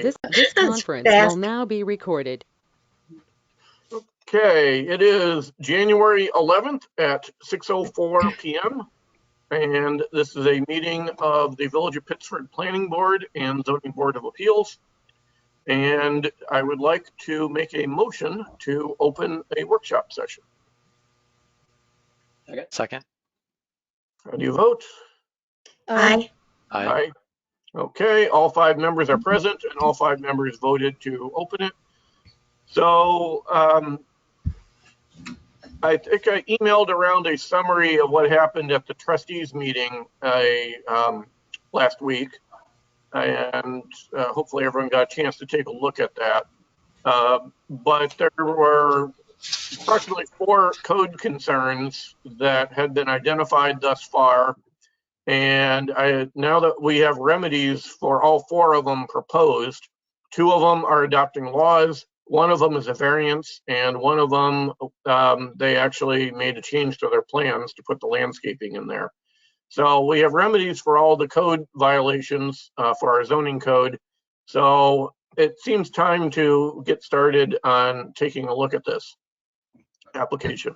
This conference will now be recorded. Okay, it is January 11th at 6:04 p.m. and this is a meeting of the Village of Pittsford Planning Board and Zoning Board of Appeals. And I would like to make a motion to open a workshop session. Second. How do you vote? Aye. Aye. Okay, all 5 members are present and all 5 members voted to open it. So I think I emailed around a summary of what happened at the trustees meeting last week, and hopefully everyone got a chance to take a look at that. But there were approximately 4 code concerns that had been identified thus far. And now that we have remedies for all 4 of them proposed, 2 of them are adopting laws. 1 of them is a variance, and 1 of them, they actually made a change to their plans to put the landscaping in there. So we have remedies for all the code violations for our zoning code. So it seems time to get started on taking a look at this application.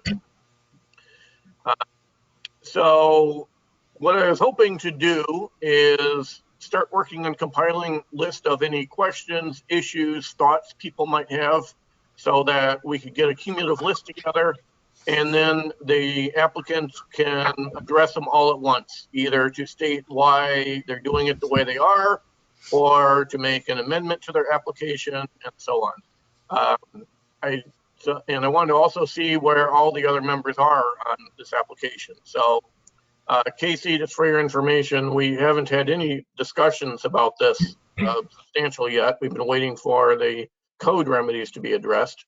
So what I was hoping to do is start working on compiling list of any questions, issues, thoughts people might have so that we could get a cumulative list together, and then the applicants can address them all at once, either to state why they're doing it the way they are or to make an amendment to their application and so on. I wanted to also see where all the other members are on this application. So Casey, just for your information, we haven't had any discussions about this substantial yet. We've been waiting for the code remedies to be addressed.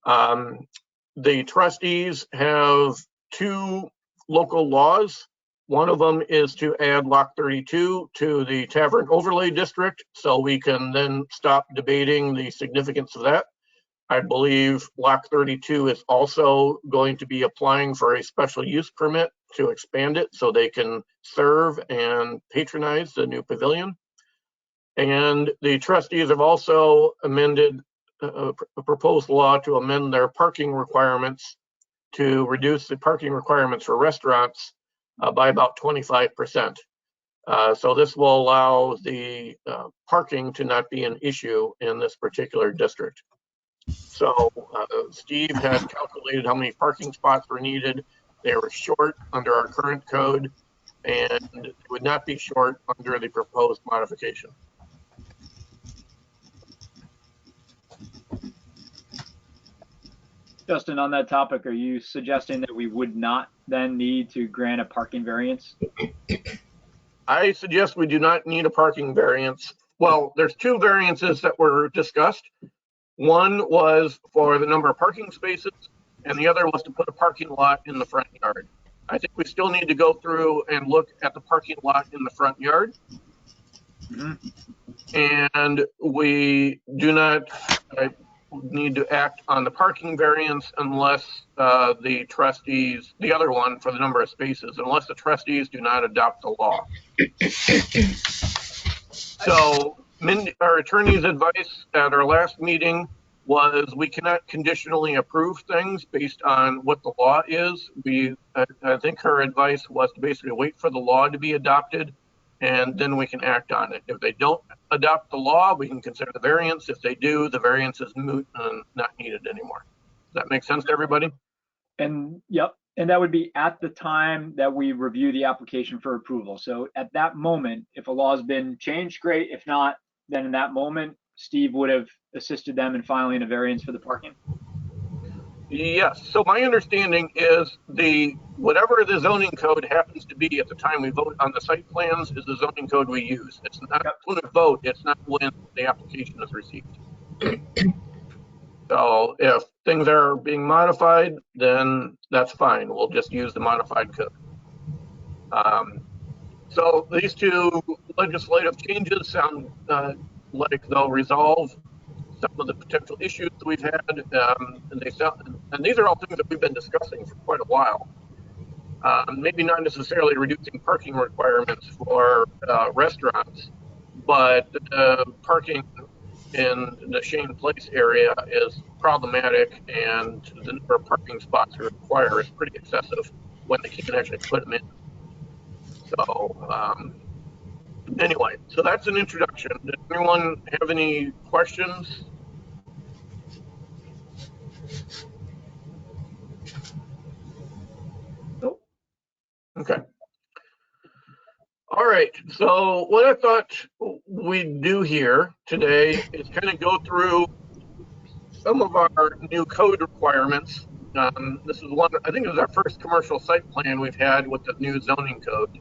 The trustees have 2 local laws. One of them is to add Lock 32 to the Tavern Overlay District, so we can then stop debating the significance of that. I believe Lock 32 is also going to be applying for a special use permit to expand it so they can serve and patronize the new pavilion. And the trustees have also amended a proposed law to amend their parking requirements to reduce the parking requirements for restaurants by about 25%. So this will allow the parking to not be an issue in this particular district. So Steve had calculated how many parking spots were needed. They were short under our current code and would not be short under the proposed modification. Justin, on that topic, are you suggesting that we would not then need to grant a parking variance? I suggest we do not need a parking variance. Well, there's 2 variances that were discussed. One was for the number of parking spaces, and the other was to put a parking lot in the front yard. I think we still need to go through and look at the parking lot in the front yard. And we do not need to act on the parking variance unless the trustees, the other one for the number of spaces, unless the trustees do not adopt the law. So our attorney's advice at our last meeting was we cannot conditionally approve things based on what the law is. I think her advice was to basically wait for the law to be adopted and then we can act on it. If they don't adopt the law, we can consider the variance. If they do, the variance is moot and not needed anymore. Does that make sense to everybody? And yep, and that would be at the time that we review the application for approval. So at that moment, if a law has been changed, great. If not, then in that moment, Steve would have assisted them in filing a variance for the parking. Yes. So my understanding is whatever the zoning code happens to be at the time we vote on the site plans is the zoning code we use. It's not when we vote. It's not when the application is received. So if things are being modified, then that's fine. We'll just use the modified code. So these 2 legislative changes sound like they'll resolve some of the potential issues that we've had, and these are all things that we've been discussing for quite a while. Maybe not necessarily reducing parking requirements for restaurants, but parking in the Shane Place area is problematic, and the number of parking spots they require is pretty excessive when they can't actually put them in. So anyway, so that's an introduction. Does anyone have any questions? Nope. Okay. All right. So what I thought we'd do here today is kind of go through some of our new code requirements. This is one, I think it was our first commercial site plan we've had with the new zoning code.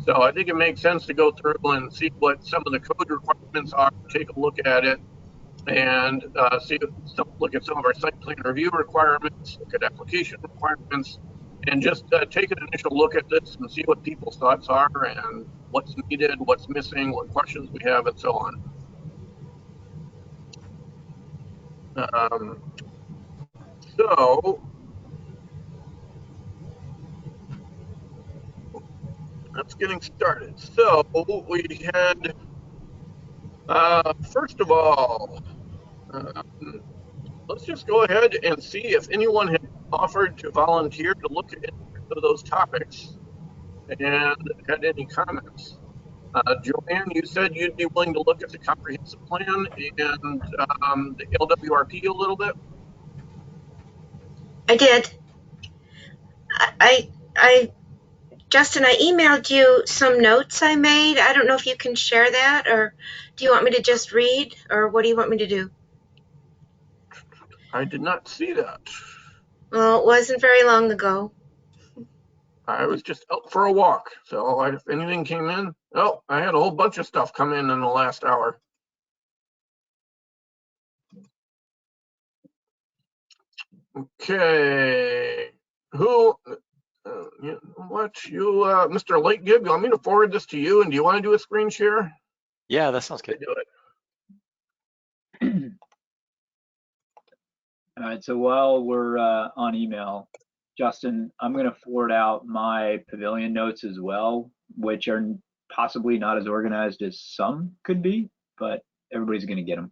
So I think it makes sense to go through and see what some of the code requirements are, take a look at it, and look at some of our site plan review requirements, look at application requirements, and just take an initial look at this and see what people's thoughts are and what's needed, what's missing, what questions we have, and so on. So that's getting started. So we had, first of all, let's just go ahead and see if anyone had offered to volunteer to look at those topics and had any comments. Joanne, you said you'd be willing to look at the comprehensive plan and the LWRP a little bit. I did. Justin, I emailed you some notes I made. I don't know if you can share that, or do you want me to just read, or what do you want me to do? I did not see that. Well, it wasn't very long ago. I was just out for a walk. So if anything came in, oh, I had a whole bunch of stuff come in the last hour. Okay. Who, Mr. Lake Gibb, you want me to forward this to you? And do you want to do a screen share? Yeah, that sounds good. Do it. All right, so while we're on email, Justin, I'm going to forward out my pavilion notes as well, which are possibly not as organized as some could be, but everybody's going to get them.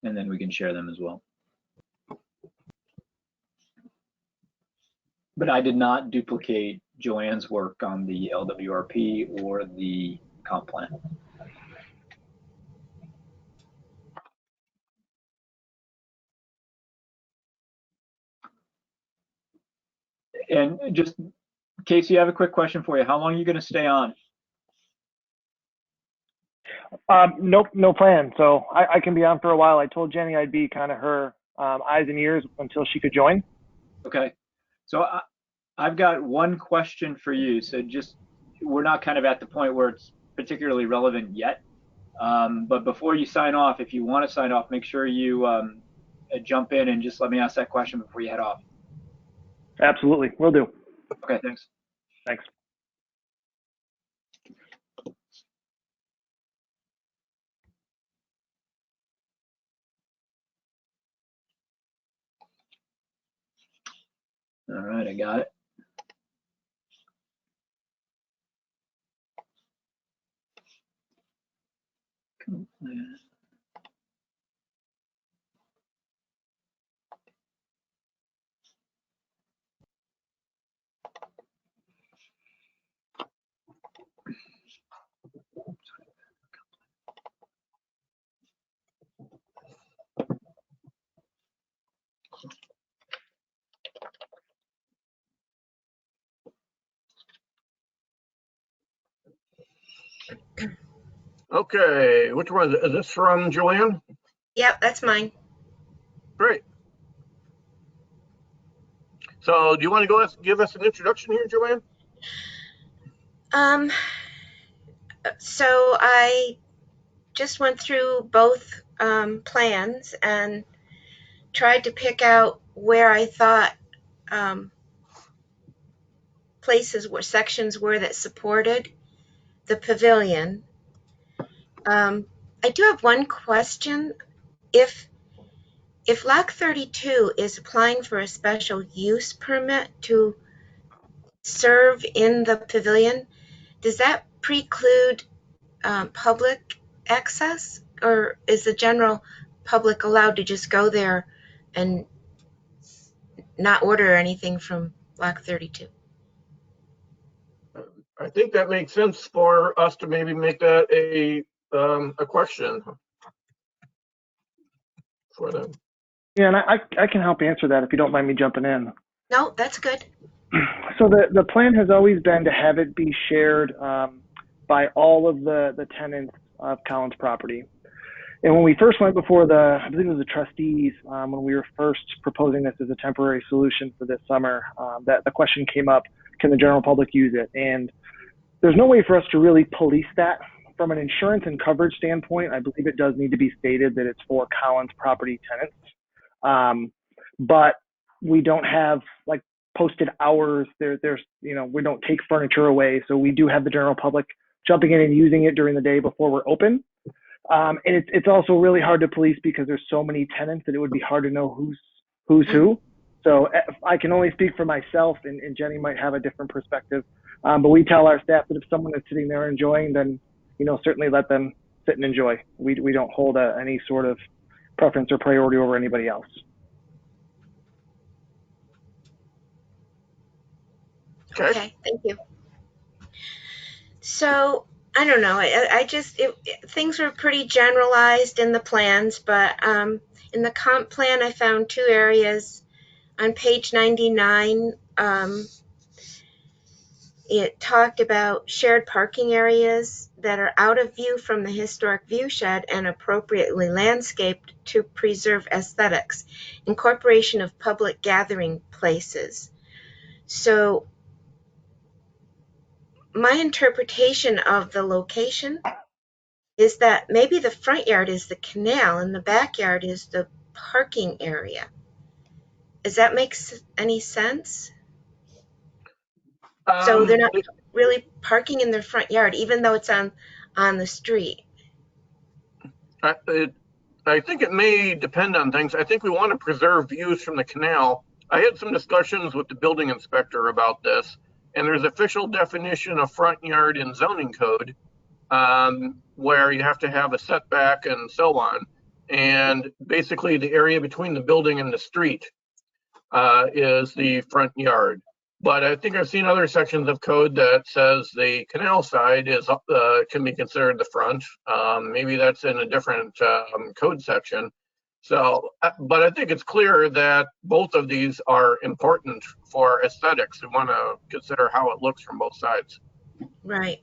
And then we can share them as well. But I did not duplicate Joanne's work on the LWRP or the comp plan. And just, Casey, I have a quick question for you. How long are you going to stay on? Nope, no plan. So I can be on for a while. I told Jenny I'd be kind of her eyes and ears until she could join. Okay. So I've got one question for you. So just, we're not kind of at the point where it's particularly relevant yet. But before you sign off, if you want to sign off, make sure you jump in and just let me ask that question before you head off. Absolutely, will do. Okay, thanks. Thanks. All right, I got it. Okay, which one is this from, Joanne? Yep, that's mine. Great. So do you want to give us an introduction here, Joanne? So I just went through both plans and tried to pick out where I thought sections were that supported the pavilion. I do have one question. If Lock 32 is applying for a special use permit to serve in the pavilion, does that preclude public access, or is the general public allowed to just go there and not order anything from Block 32? I think that makes sense for us to maybe make that a question for them. Yeah, and I can help answer that if you don't mind me jumping in. No, that's good. So the plan has always been to have it be shared by all of the tenants of Collins property. And when we first went before I believe it was the trustees, when we were first proposing this as a temporary solution for this summer, that the question came up, can the general public use it? And there's no way for us to really police that. From an insurance and coverage standpoint, I believe it does need to be stated that it's for Collins property tenants. But we don't have like posted hours. There's we don't take furniture away. So we do have the general public jumping in and using it during the day before we're open. And it's also really hard to police because there's so many tenants that it would be hard to know who's who. So I can only speak for myself, and Jenny might have a different perspective. But we tell our staff that if someone is sitting there enjoying, then certainly let them sit and enjoy. We don't hold any sort of preference or priority over anybody else. Okay, thank you. So I don't know. I just things were pretty generalized in the plans, but in the comp plan, I found two areas on page 99. It talked about shared parking areas that are out of view from the historic view shed and appropriately landscaped to preserve aesthetics, incorporation of public gathering places. So my interpretation of the location is that maybe the front yard is the canal and the backyard is the parking area. Does that make any sense? So they're not really parking in their front yard, even though it's on the street. I think it may depend on things. I think we want to preserve views from the canal. I had some discussions with the building inspector about this, and there's official definition of front yard in zoning code, where you have to have a setback and so on. And basically the area between the building and the street is the front yard. But I think I've seen other sections of code that says the canal side is can be considered the front. Maybe that's in a different code section. So, but I think it's clear that both of these are important for aesthetics. We want to consider how it looks from both sides. Right.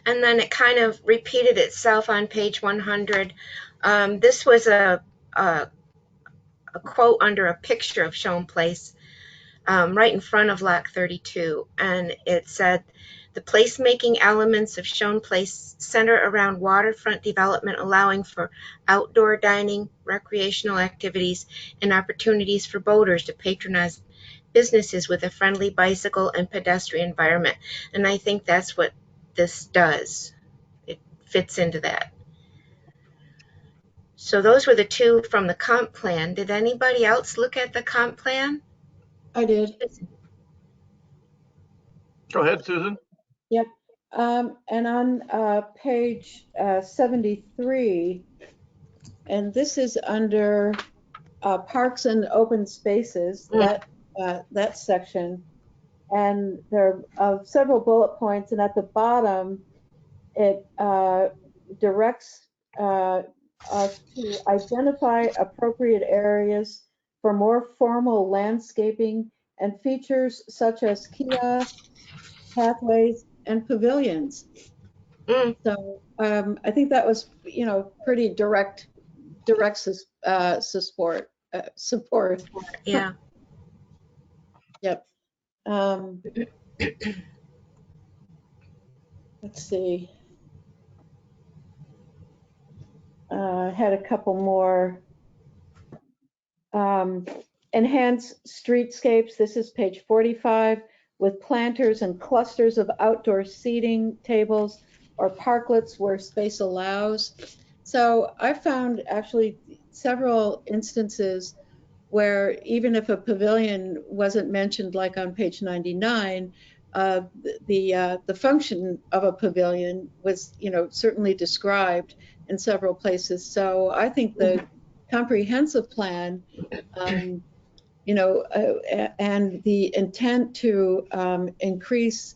And then it kind of repeated itself on page 100. This was a quote under a picture of Shown Place, right in front of Lot 32. And it said, the placemaking elements of Shown Place center around waterfront development, allowing for outdoor dining, recreational activities, and opportunities for boaters to patronize businesses with a friendly bicycle and pedestrian environment. And I think that's what this does. It fits into that. So those were the two from the comp plan. Did anybody else look at the comp plan? I did. Go ahead, Susan. Yep. And on page 73, and this is under parks and open spaces, that section. And there are several bullet points, and at the bottom, it directs us to identify appropriate areas for more formal landscaping and features such as kiosks, pathways, and pavilions. So I think that was, pretty direct support. Yeah. Yep. Let's see. I had a couple more. Enhance streetscapes. This is page 45, with planters and clusters of outdoor seating tables or parklets where space allows. So I found actually several instances where even if a pavilion wasn't mentioned, like on page 99, the function of a pavilion was, certainly described in several places. So I think the comprehensive plan, and the intent to increase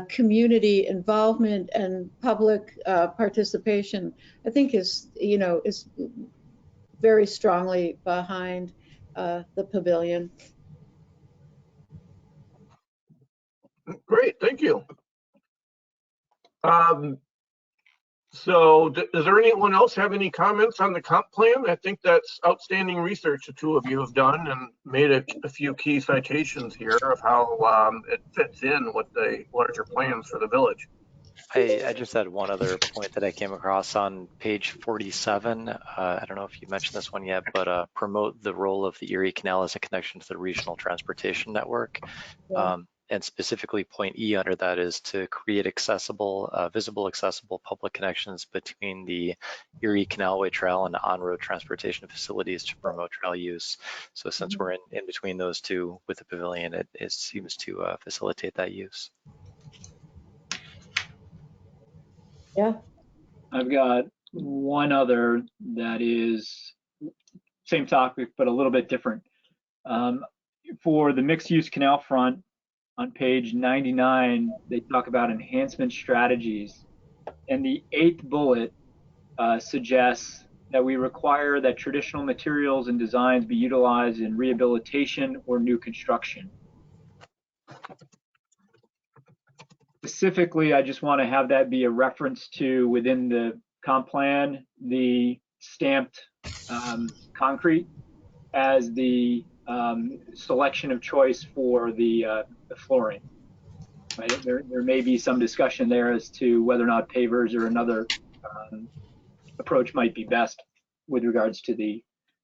community involvement and public participation, I think is very strongly behind the pavilion. Great, thank you. So does there anyone else have any comments on the comp plan? I think that's outstanding research the two of you have done and made a few key citations here of how it fits in with the larger plans for the village. I just had one other point that I came across on page 47. I don't know if you mentioned this one yet, but promote the role of the Erie Canal as a connection to the regional transportation network. Yeah. And specifically point E under that is to create accessible, visible accessible public connections between the Erie Canalway Trail and on-road transportation facilities to promote trail use. So since we're in between those two with the pavilion, it seems to facilitate that use. Yeah. I've got one other that is same topic, but a little bit different. For the mixed-use canal front, on page 99, they talk about enhancement strategies. And the 8th bullet suggests that we require that traditional materials and designs be utilized in rehabilitation or new construction. Specifically, I just want to have that be a reference to, within the comp plan, the stamped concrete as the selection of choice for the flooring. Right? There may be some discussion there as to whether or not pavers or another approach might be best with regards to the.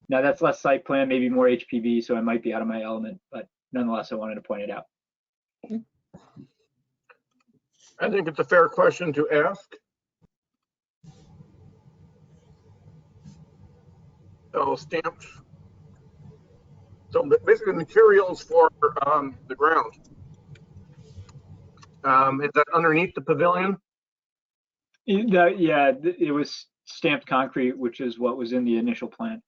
Now that's less site plan, maybe more HPV, so I might be out of my element, but nonetheless, I wanted to point it out. I think it's a fair question to ask. So stamped. So basically materials for the ground. Is that underneath the pavilion? Yeah, it was stamped concrete, which is what was in the initial plan,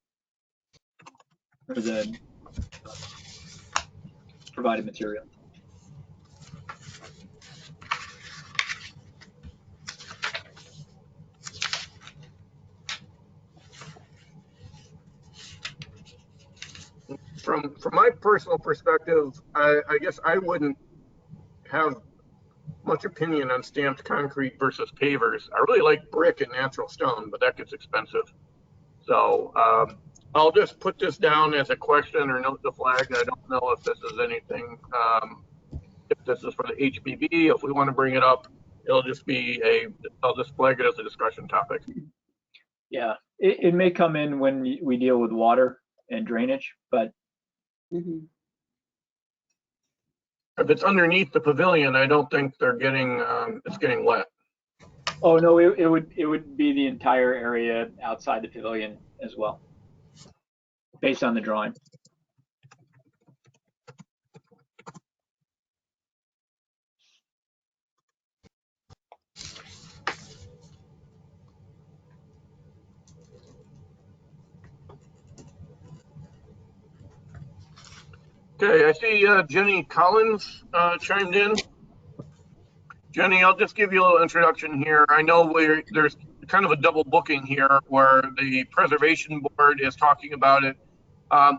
or the provided material. From my personal perspective, I guess I wouldn't have much opinion on stamped concrete versus pavers. I really like brick and natural stone, but that gets expensive. So I'll just put this down as a question or note the flag. I don't know if this is anything, if this is for the HBB. If we want to bring it up, it'll just be I'll just flag it as a discussion topic. Yeah, it may come in when we deal with water and drainage, but if it's underneath the pavilion, I don't think they're getting it's getting wet. Oh no, it would be the entire area outside the pavilion as well, based on the drawing. Okay, I see Jenny Collins chimed in. Jenny, I'll just give you a little introduction here. I know there's kind of a double booking here where the preservation board is talking about it.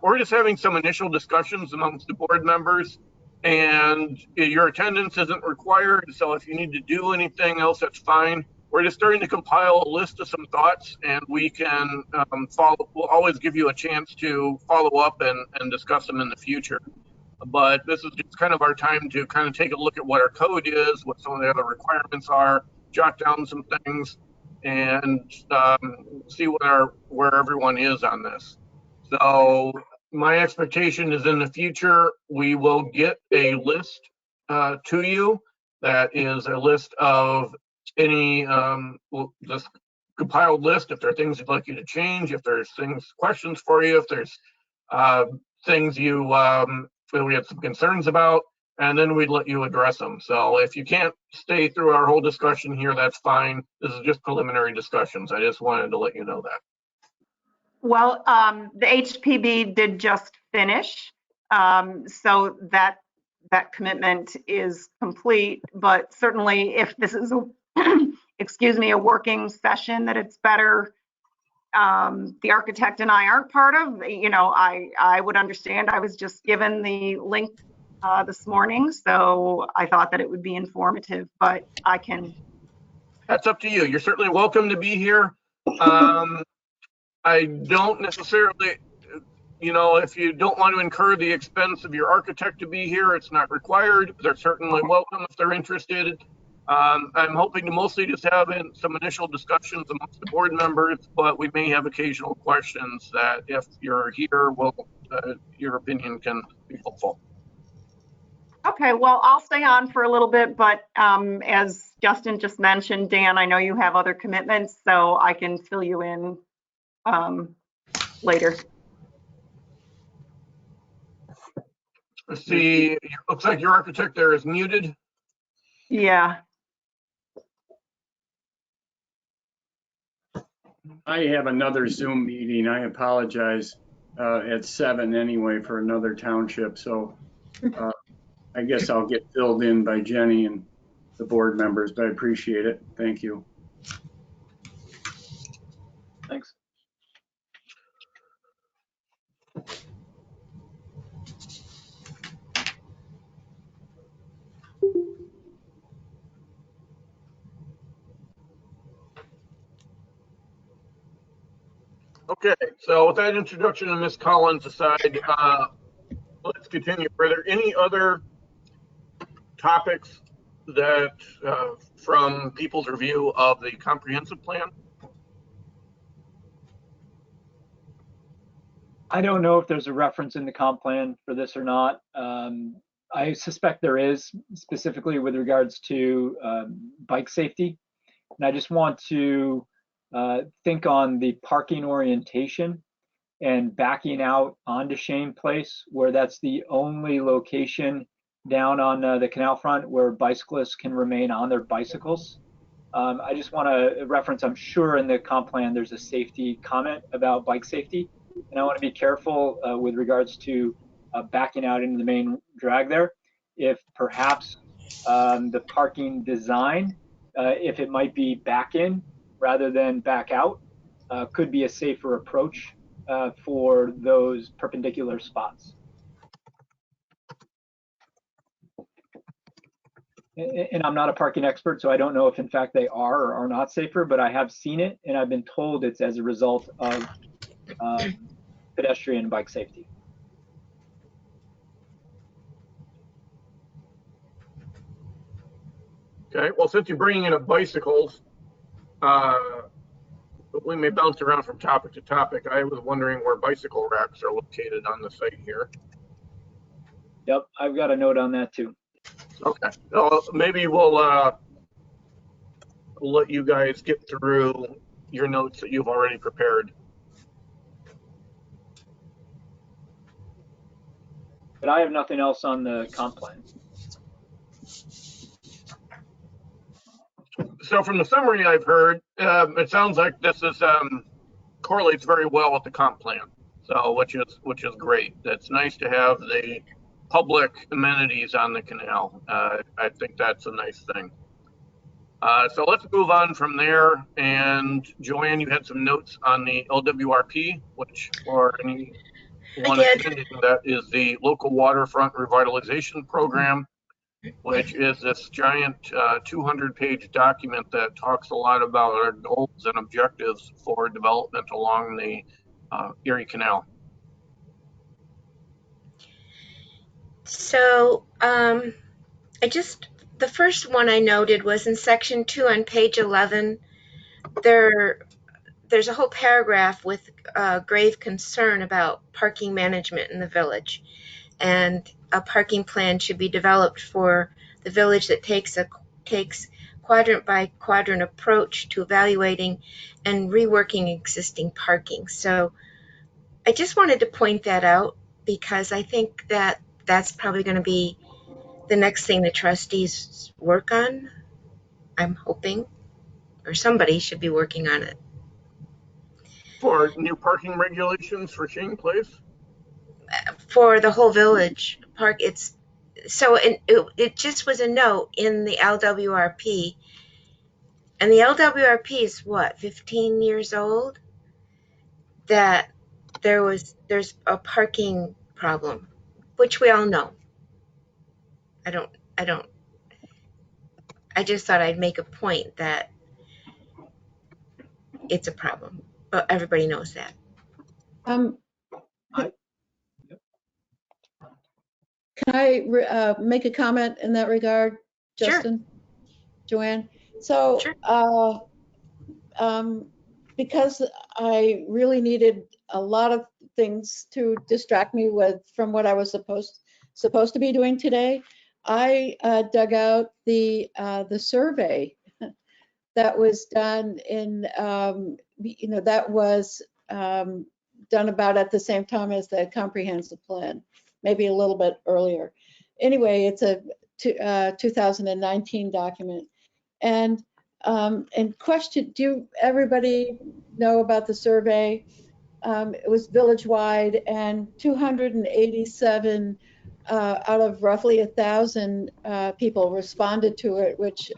We're just having some initial discussions amongst the board members, and your attendance isn't required. So if you need to do anything else, that's fine. We're just starting to compile a list of some thoughts, and we can we'll always give you a chance to follow up and discuss them in the future. But this is just kind of our time to kind of take a look at what our code is, what some of the other requirements are, jot down some things, and see where everyone is on this. So my expectation is in the future, we will get a list to you that is a list of any this compiled list. If there are things you'd like you to change, if there's questions for you, if there's things we have some concerns about, and then we'd let you address them. So if you can't stay through our whole discussion here, that's fine. This is just preliminary discussions. I just wanted to let you know that. Well, the HPB did just finish, so that commitment is complete. But certainly, if this is excuse me, a working session that it's better the architect and I aren't part of, I would understand. I was just given the link this morning, so I thought that it would be informative, but I can. That's up to you. You're certainly welcome to be here. I don't necessarily, if you don't want to incur the expense of your architect to be here, it's not required. They're certainly welcome if they're interested. I'm hoping to mostly just have some initial discussions amongst the board members, but we may have occasional questions that if you're here, your opinion can be helpful. Okay, well, I'll stay on for a little bit, but as Justin just mentioned, Dan, I know you have other commitments, so I can fill you in later. Let's see, looks like your architect there is muted. Yeah. I have another Zoom meeting. I apologize at 7 anyway for another township. So I guess I'll get filled in by Jenny and the board members, but I appreciate it. Thank you. Thanks. Okay, so with that introduction of Ms. Collins aside, let's continue. Are there any other topics that from people's review of the comprehensive plan? I don't know if there's a reference in the comp plan for this or not. I suspect there is, specifically with regards to bike safety. And I just want to think on the parking orientation and backing out onto Shane Place, where that's the only location down on the canal front where bicyclists can remain on their bicycles. I just want to reference, I'm sure in the comp plan there's a safety comment about bike safety, and I want to be careful with regards to backing out into the main drag there. If perhaps the parking design, if it might be back in rather than back out, could be a safer approach for those perpendicular spots. And I'm not a parking expert, so I don't know if in fact they are or are not safer, but I have seen it and I've been told it's as a result of pedestrian and bike safety. Okay, well, since you're bringing up bicycles, we may bounce around from topic to topic. I was wondering where bicycle racks are located on the site here. Yep, I've got a note on that too. Okay, well, maybe we'll let you guys get through your notes that you've already prepared. But I have nothing else on the comp plan. So from the summary I've heard, it sounds like this is correlates very well with the comp plan. So which is great. It's nice to have the public amenities on the canal. I think that's a nice thing. So let's move on from there. And Joanne, you had some notes on the LWRP, which for anyone attending, that is the Local Waterfront Revitalization Program, which is this giant 200-page document that talks a lot about our goals and objectives for development along the Erie Canal. So the first one I noted was in section 2 on page 11. There's a whole paragraph with grave concern about parking management in the village. And a parking plan should be developed for the village that takes quadrant by quadrant approach to evaluating and reworking existing parking. So I just wanted to point that out because I think that that's probably going to be the next thing the trustees work on, I'm hoping, or somebody should be working on it. For new parking regulations for Shane Place? For the whole village park, it's so it just was a note in the LWRP, and the LWRP is what, 15 years old, that there's a parking problem, which we all know. I don't I just thought I'd make a point that it's a problem, but everybody knows that. Can I make a comment in that regard, Justin? Sure. Joanne? So, Sure. Because I really needed a lot of things to distract me from what I was supposed to be doing today, I dug out the survey that was done in, that was done about at the same time as the comprehensive plan, maybe a little bit earlier. Anyway, it's a 2019 document. And question, everybody know about the survey? It was village-wide, and 287 out of roughly 1,000 people responded to it, which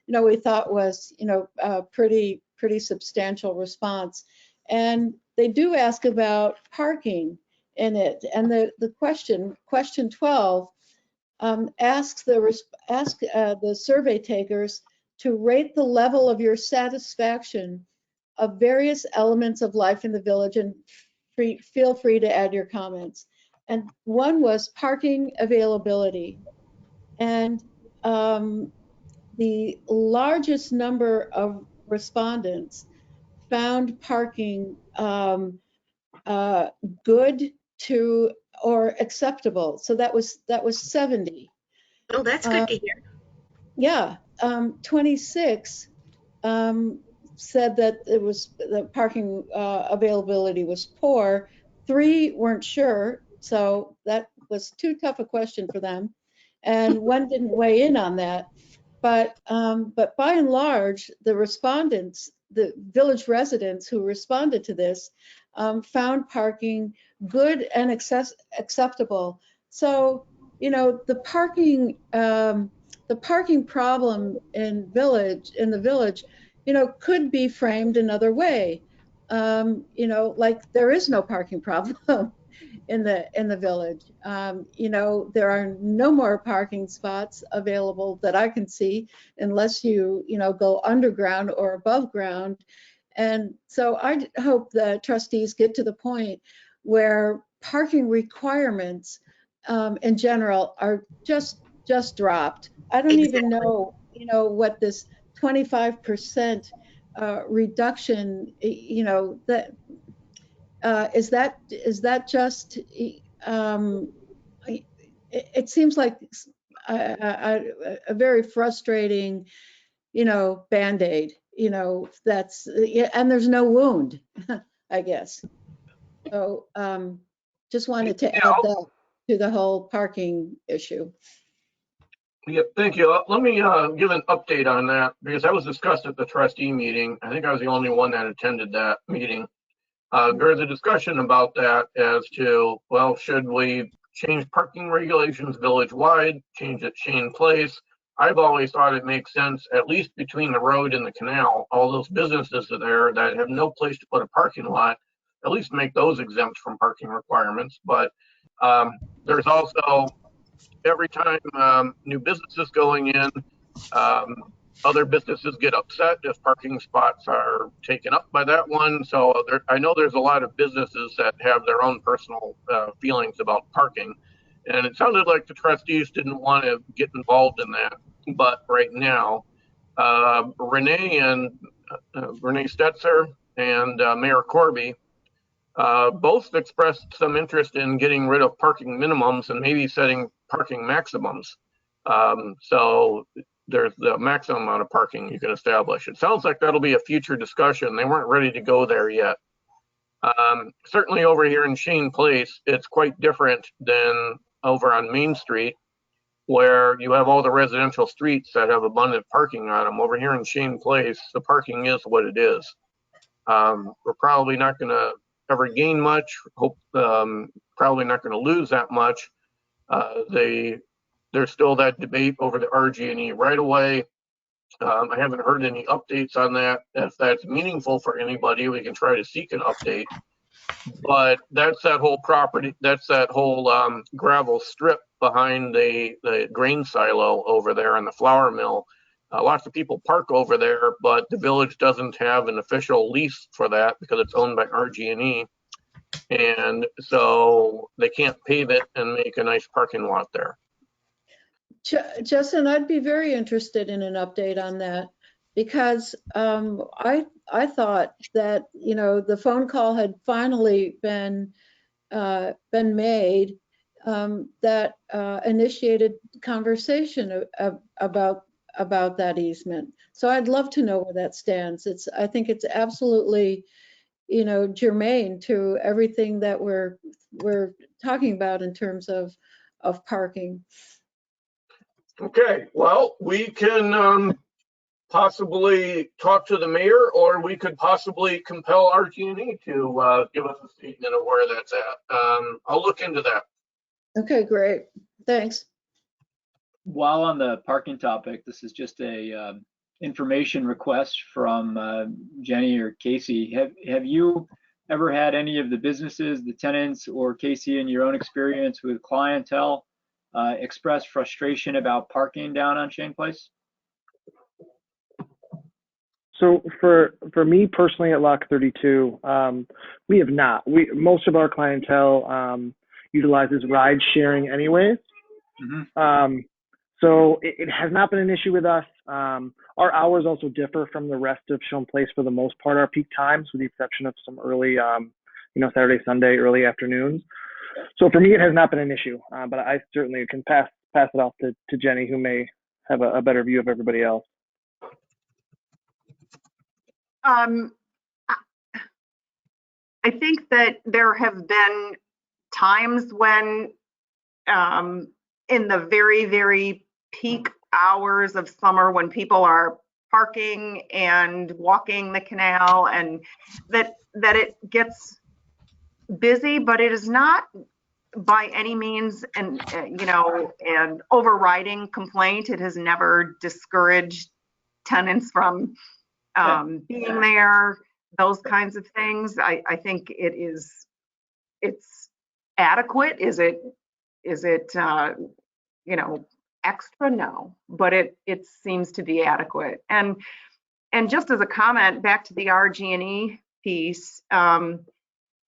we thought was a pretty substantial response. And they do ask about parking in it, and the question 12 asks the survey takers to rate the level of your satisfaction of various elements of life in the village, and feel free to add your comments. And one was parking availability. And the largest number of respondents found parking good to or acceptable. So that was 70. Oh, that's good to hear. Yeah, 26 said that the parking availability was poor. 3 weren't sure, so that was too tough a question for them, and 1 didn't weigh in on that. But by and large, the respondents, the village residents who responded to this, found parking good and acceptable. So the parking problem in the village, could be framed another way. Like there is no parking problem in the village. There are no more parking spots available that I can see, unless you go underground or above ground. And so I hope the trustees get to the point where parking requirements in general are just dropped. I don't even know, what this 25% reduction, that is that just, it seems like a very frustrating, Band-Aid, that's, and there's no wound, I guess. So just wanted to add that to the whole parking issue. Yeah, thank you. Let me give an update on that, because that was discussed at the trustee meeting. I think I was the only one that attended that meeting. There was a discussion about that as to, well, should we change parking regulations village-wide, change it Shane Place? I've always thought it makes sense, at least between the road and the canal, all those businesses there that have no place to put a parking lot, at least make those exempt from parking requirements. But there's also, every time new businesses going in, other businesses get upset if parking spots are taken up by that one. So I know there's a lot of businesses that have their own personal feelings about parking. And it sounded like the trustees didn't want to get involved in that. But right now, Renee Stetzer and Mayor Corby both expressed some interest in getting rid of parking minimums and maybe setting parking maximums. So there's the maximum amount of parking you can establish. It sounds like that'll be a future discussion. They weren't ready to go there yet. Certainly over here in Shane Place, it's quite different than over on Main Street. where you have all the residential streets that have abundant parking on them. Over here in Shane Place, the parking is what it is. We're probably not going to ever gain much. Probably not going to lose that much. There's still that debate over the RG&E right away. I haven't heard any updates on that. If that's meaningful for anybody, we can try to seek an update. But that's that whole property. That's that whole gravel strip behind the grain silo over there in the flour mill. Lots of people park over there, but the village doesn't have an official lease for that because it's owned by RG&E. And so they can't pave it and make a nice parking lot there. Justin, I'd be very interested in an update on that because I thought that, you know, the phone call had finally been made that initiated conversation about that easement. So I'd love to know where that stands. I think it's absolutely, you know, germane to everything that we're talking about in terms of parking. Okay, well, we can possibly talk to the mayor, or we could possibly compel RG&E to give us a statement of where that's at. I'll look into that. Okay, great. Thanks. While on the parking topic, this is just a information request from Jenny or Casey. Have you ever had any of the businesses, the tenants, or Casey, in your own experience with clientele, express frustration about parking down on Shane Place? So for me personally at Lock 32, we have not. Most of our clientele utilizes ride sharing anyways. Mm-hmm. So it has not been an issue with us. Our hours also differ from the rest of Shone Place for the most part, our peak times, with the exception of some early, Saturday, Sunday, early afternoons. So for me, it has not been an issue, but I certainly can pass it off to Jenny, who may have a better view of everybody else. I think that there have been times when in the very, very peak hours of summer when people are parking and walking the canal, and that it gets busy, but it is not by any means an overriding complaint. It has never discouraged tenants from being there, those kinds of things. I think it's adequate. Is it extra? No, but it seems to be adequate. And just as a comment back to the RG&E piece,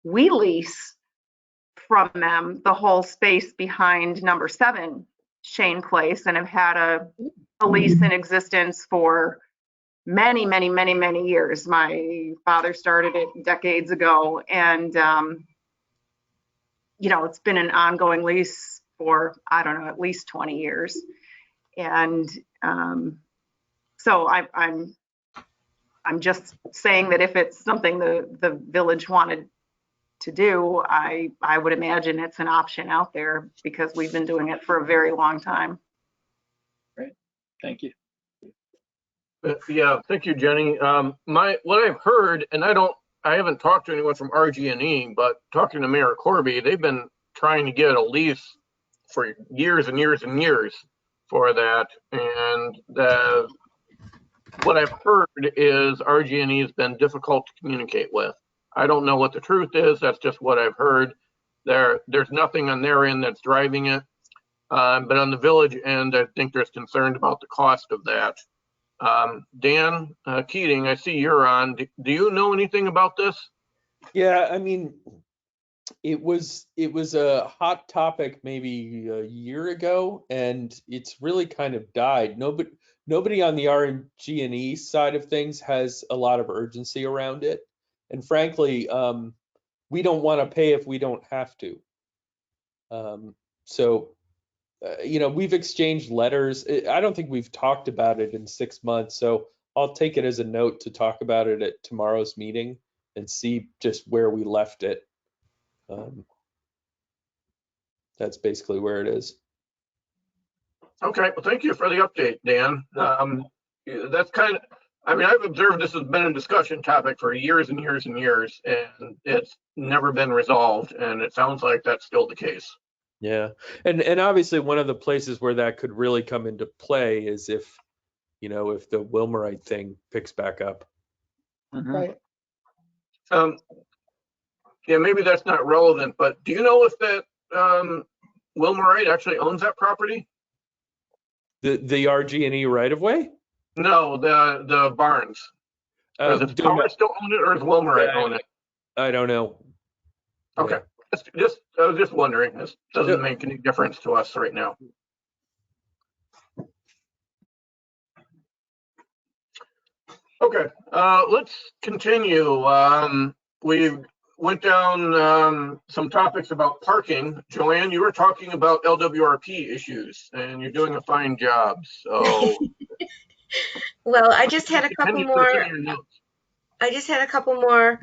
we lease from them the whole space behind number 7 Shane Place, and have had a lease in existence for many, many, many, many years. My father started it decades ago, and it's been an ongoing lease for, I don't know, at least 20 years. And so I'm just saying that if it's something the village wanted to do, I would imagine it's an option out there, because we've been doing it for a very long time. Great, thank you. Yeah, thank you, Jenny. What I've heard, and I haven't talked to anyone from RG&E, but talking to Mayor Corby, they've been trying to get a lease for years and years and years for that. And what I've heard is RG&E has been difficult to communicate with. I don't know what the truth is. That's just what I've heard. There's nothing on their end that's driving it. But on the village end, I think there's concern about the cost of that. Dan Keating, I see you're on. Do you know anything about this? Yeah, I mean, it was a hot topic maybe a year ago, and it's really kind of died. Nobody on the RG&E side of things has a lot of urgency around it, and frankly, we don't want to pay if we don't have to. We've exchanged letters. I don't think we've talked about it in 6 months, so I'll take it as a note to talk about it at tomorrow's meeting and see just where we left it. That's basically where it is. Okay, well, thank you for the update, Dan. That's kind of, I mean, I've observed this has been a discussion topic for years and years and years, and it's never been resolved, and it sounds like that's still the case. Yeah, and obviously one of the places where that could really come into play is if, if the Wilmerite thing picks back up. Mhm. Right. Yeah, maybe that's not relevant, but do you know if that Wilmerite actually owns that property? The RG&E right of way? No, the barns. Does its Don't know. power still own it, or does Wilmerite own it? I don't know. Okay, Yeah. I was just wondering. This doesn't Yep. make any difference to us right now. Okay, let's continue. We went down some topics about parking. Joanne, you were talking about LWRP issues, and you're doing a fine job. So, Well, I just had a couple continue more. your notes. I just had a couple more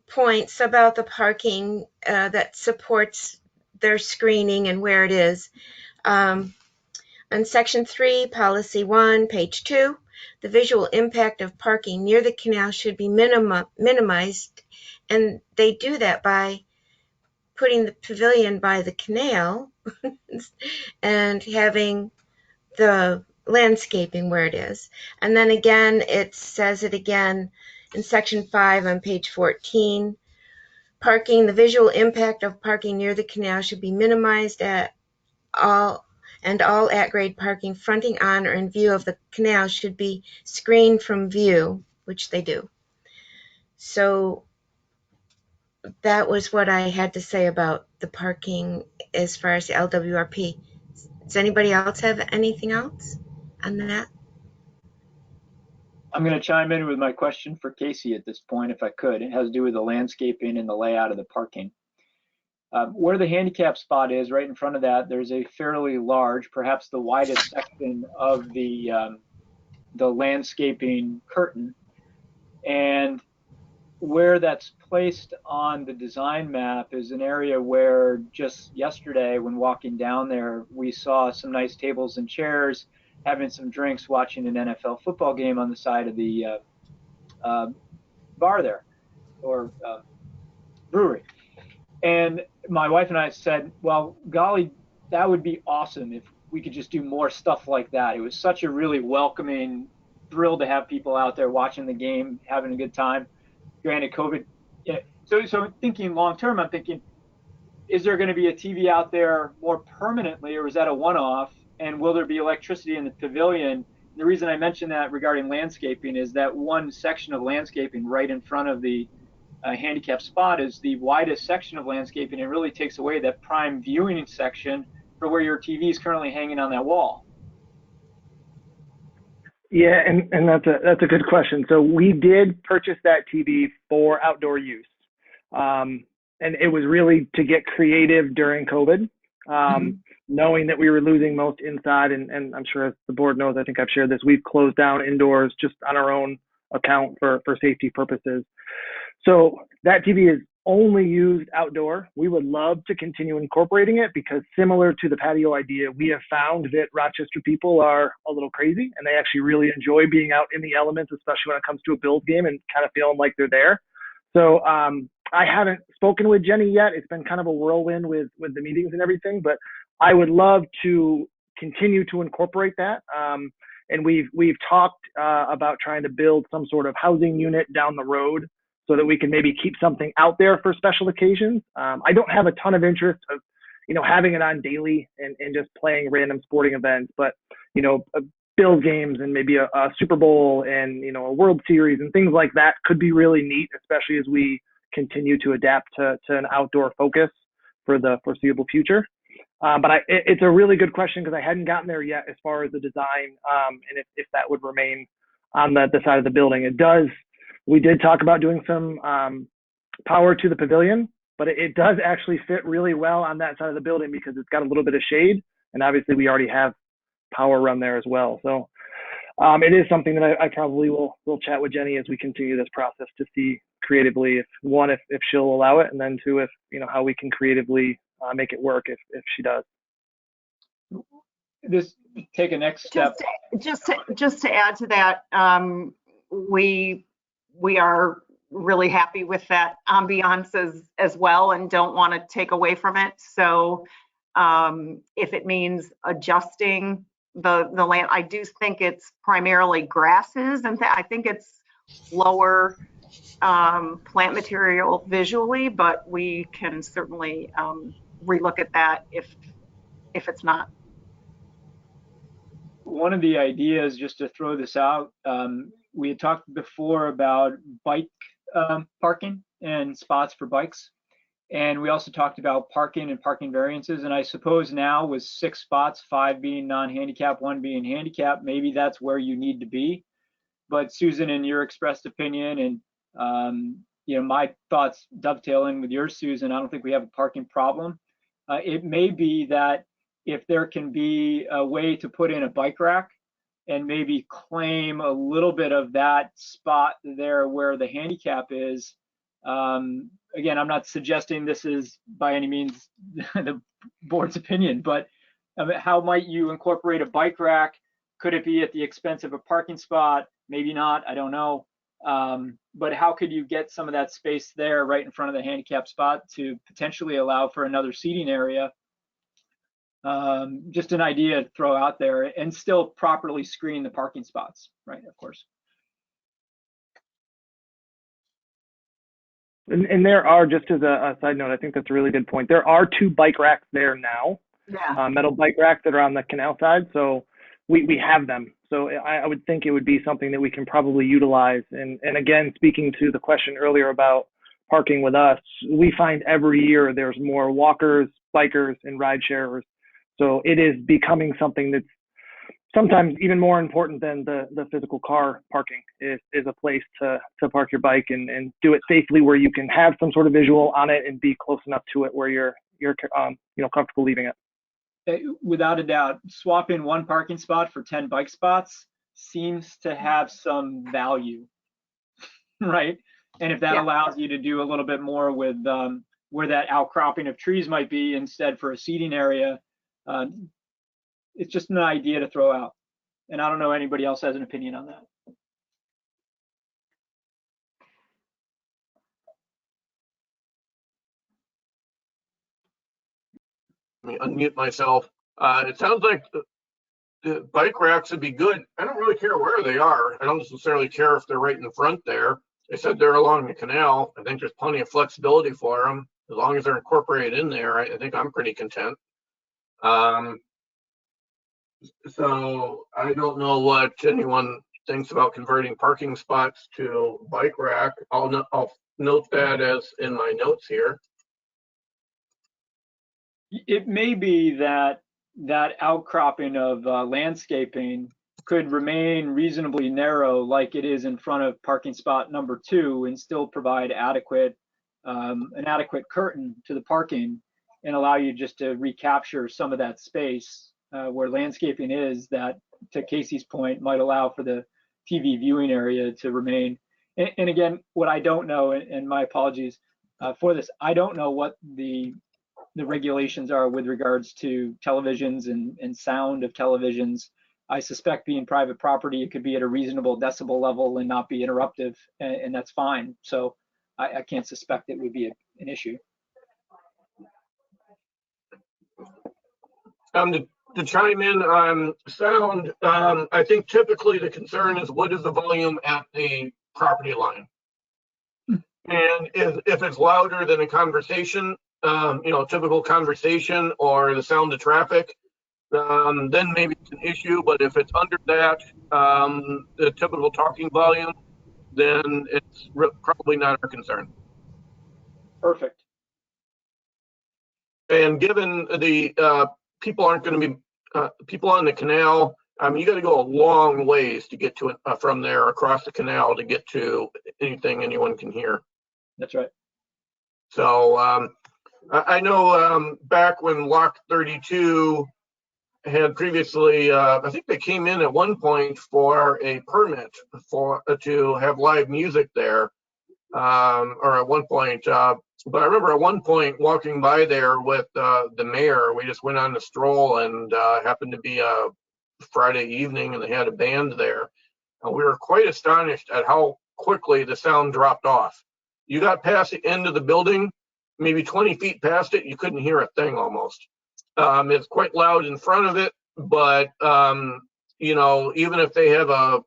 points about the parking that supports their screening and where it is. On Section 3, Policy 1, page 2, the visual impact of parking near the canal should be minimized, and they do that by putting the pavilion by the canal and having the landscaping where it is. And then again, it says it again in Section 5 on page 14. Parking, the visual impact of parking near the canal should be minimized at all at-grade parking fronting on or in view of the canal should be screened from view, which they do. So that was what I had to say about the parking as far as the LWRP. Does anybody else have anything else on that? I'm going to chime in with my question for Casey at this point, if I could. It has to do with the landscaping and the layout of the parking. Where the handicap spot is, right in front of that, there's a fairly large, perhaps the widest section of the landscaping curtain. And where that's placed on the design map is an area where just yesterday when walking down there, we saw some nice tables and chairs, having some drinks, watching an NFL football game on the side of the bar there, or brewery. And my wife and I said, well, golly, that would be awesome if we could just do more stuff like that. It was such a really welcoming, thrill to have people out there watching the game, having a good time. Granted, COVID. Yeah. So thinking long term, I'm thinking, is there going to be a TV out there more permanently, or is that a one-off? And will there be electricity in the pavilion? And the reason I mentioned that regarding landscaping is that one section of landscaping right in front of the handicap spot is the widest section of landscaping. It really takes away that prime viewing section for where your TV is currently hanging on that wall. Yeah, and that's a good question. So we did purchase that TV for outdoor use, and it was really to get creative during COVID, knowing that we were losing most inside. And I'm sure as the board knows, I think I've shared this, we've closed down indoors just on our own account for safety purposes. So that TV is only used outdoor. We would love to continue incorporating it because similar to the patio idea, we have found that Rochester people are a little crazy and they actually really enjoy being out in the elements, especially when it comes to a Bills game and kind of feeling like they're there. So I haven't spoken with Jenny yet. It's been kind of a whirlwind with the meetings and everything, but I would love to continue to incorporate that. And we've talked about trying to build some sort of housing unit down the road so that we can maybe keep something out there for special occasions. I don't have a ton of interest of, having it on daily and just playing random sporting events, but, Bills games and maybe a Super Bowl and, a World Series and things like that could be really neat, especially as we continue to adapt to an outdoor focus for the foreseeable future. But it's a really good question because I hadn't gotten there yet as far as the design and if that would remain on the side of the building. It does. We did talk about doing some power to the pavilion, but it does actually fit really well on that side of the building because it's got a little bit of shade, and obviously we already have power run there as well. So it is something that I probably will chat with Jenny as we continue this process to see creatively if she'll allow it, and then two, if how we can creatively make it work if she does. This take a next step. Just to add to that, we are really happy with that ambiance as well, and don't want to take away from it. So if it means adjusting the land, I do think it's primarily grasses, and I think it's lower plant material visually, but we can certainly relook at that if it's not. One of the ideas, just to throw this out, we had talked before about bike parking and spots for bikes. And we also talked about parking and parking variances. And I suppose now with 6 spots, 5 being non-handicap, 1 being handicap, maybe that's where you need to be. But Susan, in your expressed opinion, and my thoughts dovetailing with yours, Susan, I don't think we have a parking problem. It may be that if there can be a way to put in a bike rack and maybe claim a little bit of that spot there where the handicap is. Again, I'm not suggesting this is by any means the board's opinion, but how might you incorporate a bike rack? Could it be at the expense of a parking spot? Maybe not, I don't know. But how could you get some of that space there right in front of the handicap spot to potentially allow for another seating area? Just an idea to throw out there, and still properly screen the parking spots, right? Of course. And there are, just as a side note, I think that's a really good point. There are 2 bike racks there now, metal bike racks that are on the canal side. So we have them. So I would think it would be something that we can probably utilize. And again, speaking to the question earlier about parking with us, we find every year there's more walkers, bikers, and ride sharers. So it is becoming something that's sometimes even more important than the physical car parking is a place to park your bike and do it safely, where you can have some sort of visual on it and be close enough to it where you're comfortable leaving it. Without a doubt, swapping 1 parking spot for 10 bike spots seems to have some value, right? And if that allows you to do a little bit more with where that outcropping of trees might be instead for a seating area, it's just an idea to throw out. And I don't know anybody else has an opinion on that. Let me unmute myself. It sounds like the bike racks would be good. I don't really care where they are. I don't necessarily care if they're right in the front there. They said they're along the canal. I think there's plenty of flexibility for them. As long as they're incorporated in there, I think I'm pretty content. So I don't know what anyone thinks about converting parking spots to bike rack. I'll note that as in my notes here. It may be that outcropping of landscaping could remain reasonably narrow, like it is in front of parking spot number 2, and still provide an adequate curtain to the parking, and allow you just to recapture some of that space where landscaping is, that, to Casey's point, might allow for the TV viewing area to remain. And again, what I don't know, and my apologies for this, I don't know what the regulations are with regards to televisions and sound of televisions. I suspect, being private property, it could be at a reasonable decibel level and not be interruptive, and that's fine. So I can't suspect it would be an issue. To chime in on sound, I think typically the concern is what is the volume at the property line? And if it's louder than a conversation, typical conversation or the sound of traffic, then maybe it's an issue. But if it's under that, the typical talking volume, then it's probably not our concern. Perfect. And given the people aren't going to be people on the canal, you got to go a long ways to get to it from there across the canal to get to anything anyone can hear. That's right. So I know back when Lock 32 had previously, I think they came in at one point for a permit to have live music there, or at one point But I remember at one point walking by there with the mayor. We just went on a stroll, and happened to be a Friday evening, and they had a band there. And we were quite astonished at how quickly the sound dropped off. You got past the end of the building, maybe 20 feet past it, you couldn't hear a thing almost. It's quite loud in front of it, but you know, even if they have a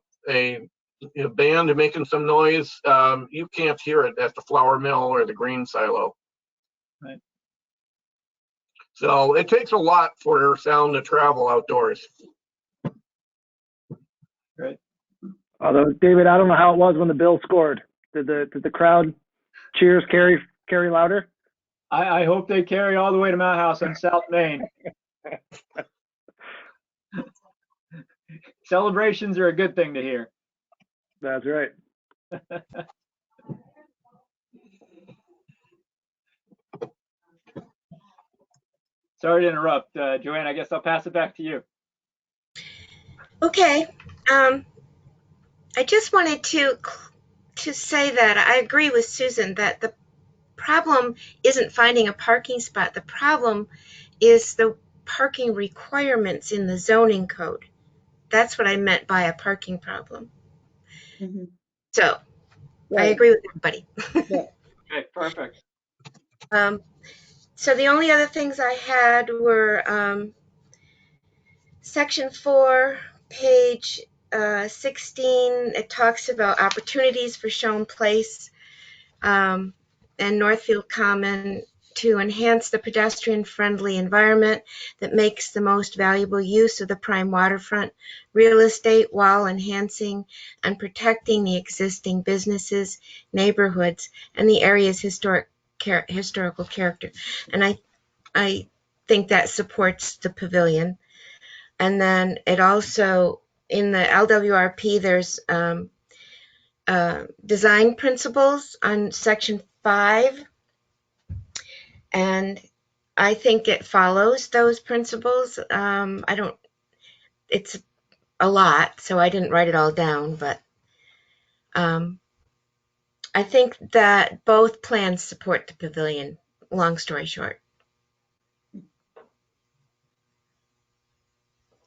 band making some noise, you can't hear it at the flour mill or the grain silo. Right. So it takes a lot for sound to travel outdoors. Right. Although, David, I don't know how it was when the Bills scored. Did the crowd cheers carry louder? I hope they carry all the way to my house in South Main. Celebrations are a good thing to hear. That's right. Sorry to interrupt, Joanne. I guess I'll pass it back to you. Okay. I just wanted to say that I agree with Susan that the problem isn't finding a parking spot. The problem is the parking requirements in the zoning code. That's what I meant by a parking problem. Mhm. So I Right. agree with everybody. Yeah. Okay, perfect. So the only other things I had were section 4, page 16. It talks about opportunities for Shown Place and Northfield Common to enhance the pedestrian-friendly environment that makes the most valuable use of the prime waterfront real estate while enhancing and protecting the existing businesses, neighborhoods, and the area's historical character. And I think that supports the pavilion. And then it also, in the LWRP, there's design principles on section 5. And I think it follows those principles. It's a lot, so I didn't write it all down, but I think that both plans support the pavilion, long story short.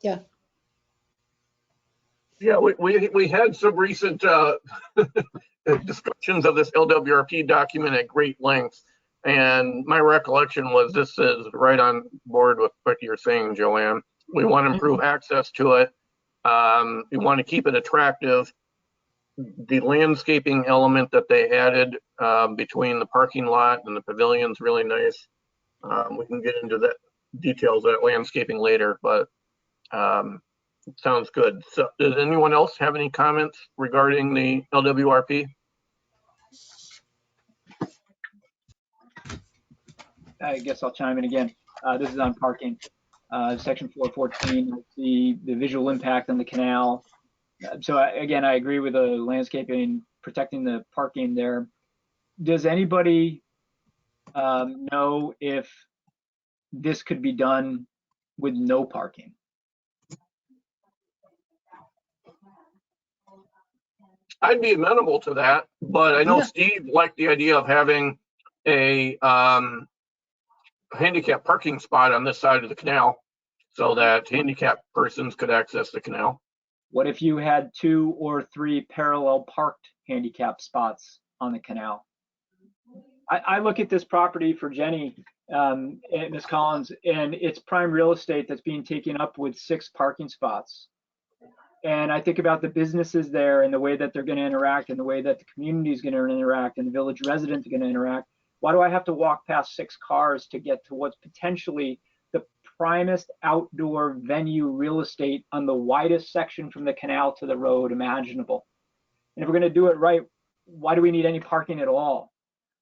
Yeah. Yeah, we had some recent discussions of this LWRP document at great length, and my recollection was this is right on board with what you're saying, Joanne. We want to improve access to it. We want to keep it attractive. The landscaping element that they added between the parking lot and the pavilion is really nice. We can get into the details of that landscaping later, but sounds good. So does anyone else have any comments regarding the LWRP? I guess I'll chime in again. This is on parking. Section 414, the visual impact on the canal. So again, I agree with the landscaping, protecting the parking there. Does anybody know if this could be done with no parking? I'd be amenable to that, but I know Steve liked the idea of having a handicap parking spot on this side of the canal so that handicapped persons could access the canal. What if you had 2 or 3 parallel parked handicap spots on the canal? I look at this property for Jenny and Ms. Collins, and it's prime real estate that's being taken up with 6 parking spots. And I think about the businesses there and the way that they're going to interact and the way that the community is going to interact and the village residents are going to interact. Why do I have to walk past 6 cars to get to what's potentially the primest outdoor venue real estate on the widest section from the canal to the road imaginable? And if we're going to do it right, why do we need any parking at all?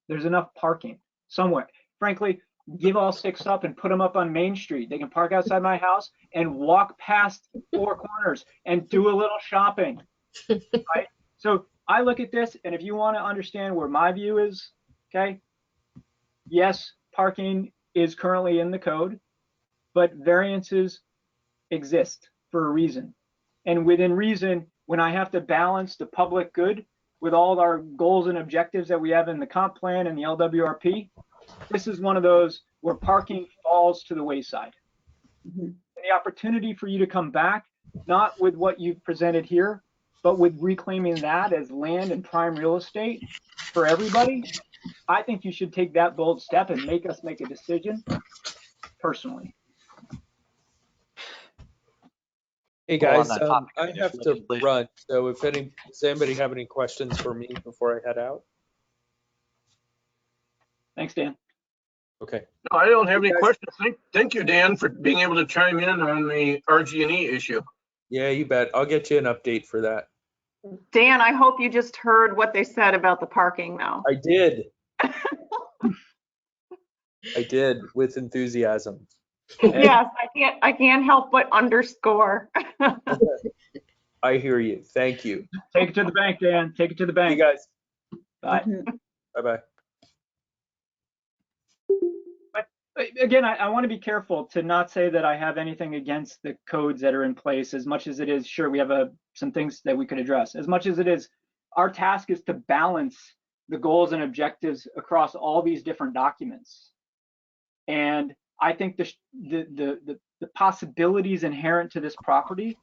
There's enough parking somewhere. Frankly, give all 6 up and put them up on Main Street. They can park outside my house and walk past 4 corners and do a little shopping, right? So I look at this, and if you want to understand where my view is, okay, yes, parking is currently in the code, but variances exist for a reason. And within reason, when I have to balance the public good with all our goals and objectives that we have in the comp plan and the LWRP, this is one of those where parking falls to the wayside. Mhm. The opportunity for you to come back, not with what you've presented here, but with reclaiming that as land and prime real estate for everybody, I think you should take that bold step and make us make a decision personally. Hey Well, on guys, that topic, I if have to legislation- run. So if does anybody have any questions for me before I head out? Thanks, Dan. Okay. No, I don't have any Guys. questions. Thank you, Dan, for being able to chime in on the RG&E issue. Yeah, you bet. I'll get you an update for that. Dan, I hope you just heard what they said about the parking now. I did. I did with enthusiasm. Yes, I can't help but underscore. I hear you. Thank you. Take it to the bank, Dan. Take it to the You bank. guys. Bye. Mhm. Bye-bye. But again, I want to be careful to not say that I have anything against the codes that are in place, as much as it is, sure, we have some things that we could address. As much as it is, our task is to balance the goals and objectives across all these different documents. And I think the possibilities inherent to this property,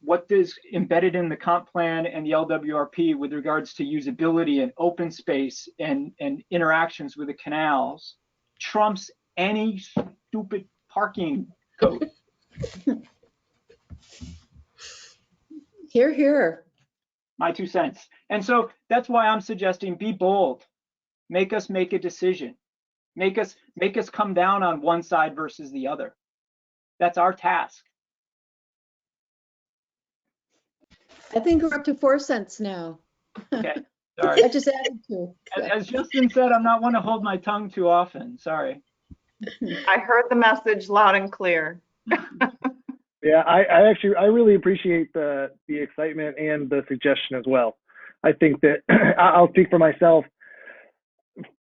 what is embedded in the comp plan and the LWRP with regards to usability and open space and interactions with the canals, trumps any stupid parking code. Here, here. My 2 cents. And so that's why I'm suggesting be bold. Make us make a decision. Make us come down on one side versus the other. That's our task. I think we're up to 4 cents now. Okay. Sorry. I just added 2. As Justin said, I'm not one to hold my tongue too often. Sorry. I heard the message loud and clear. Yeah, I really appreciate the excitement and the suggestion as well. I think that I'll speak for myself.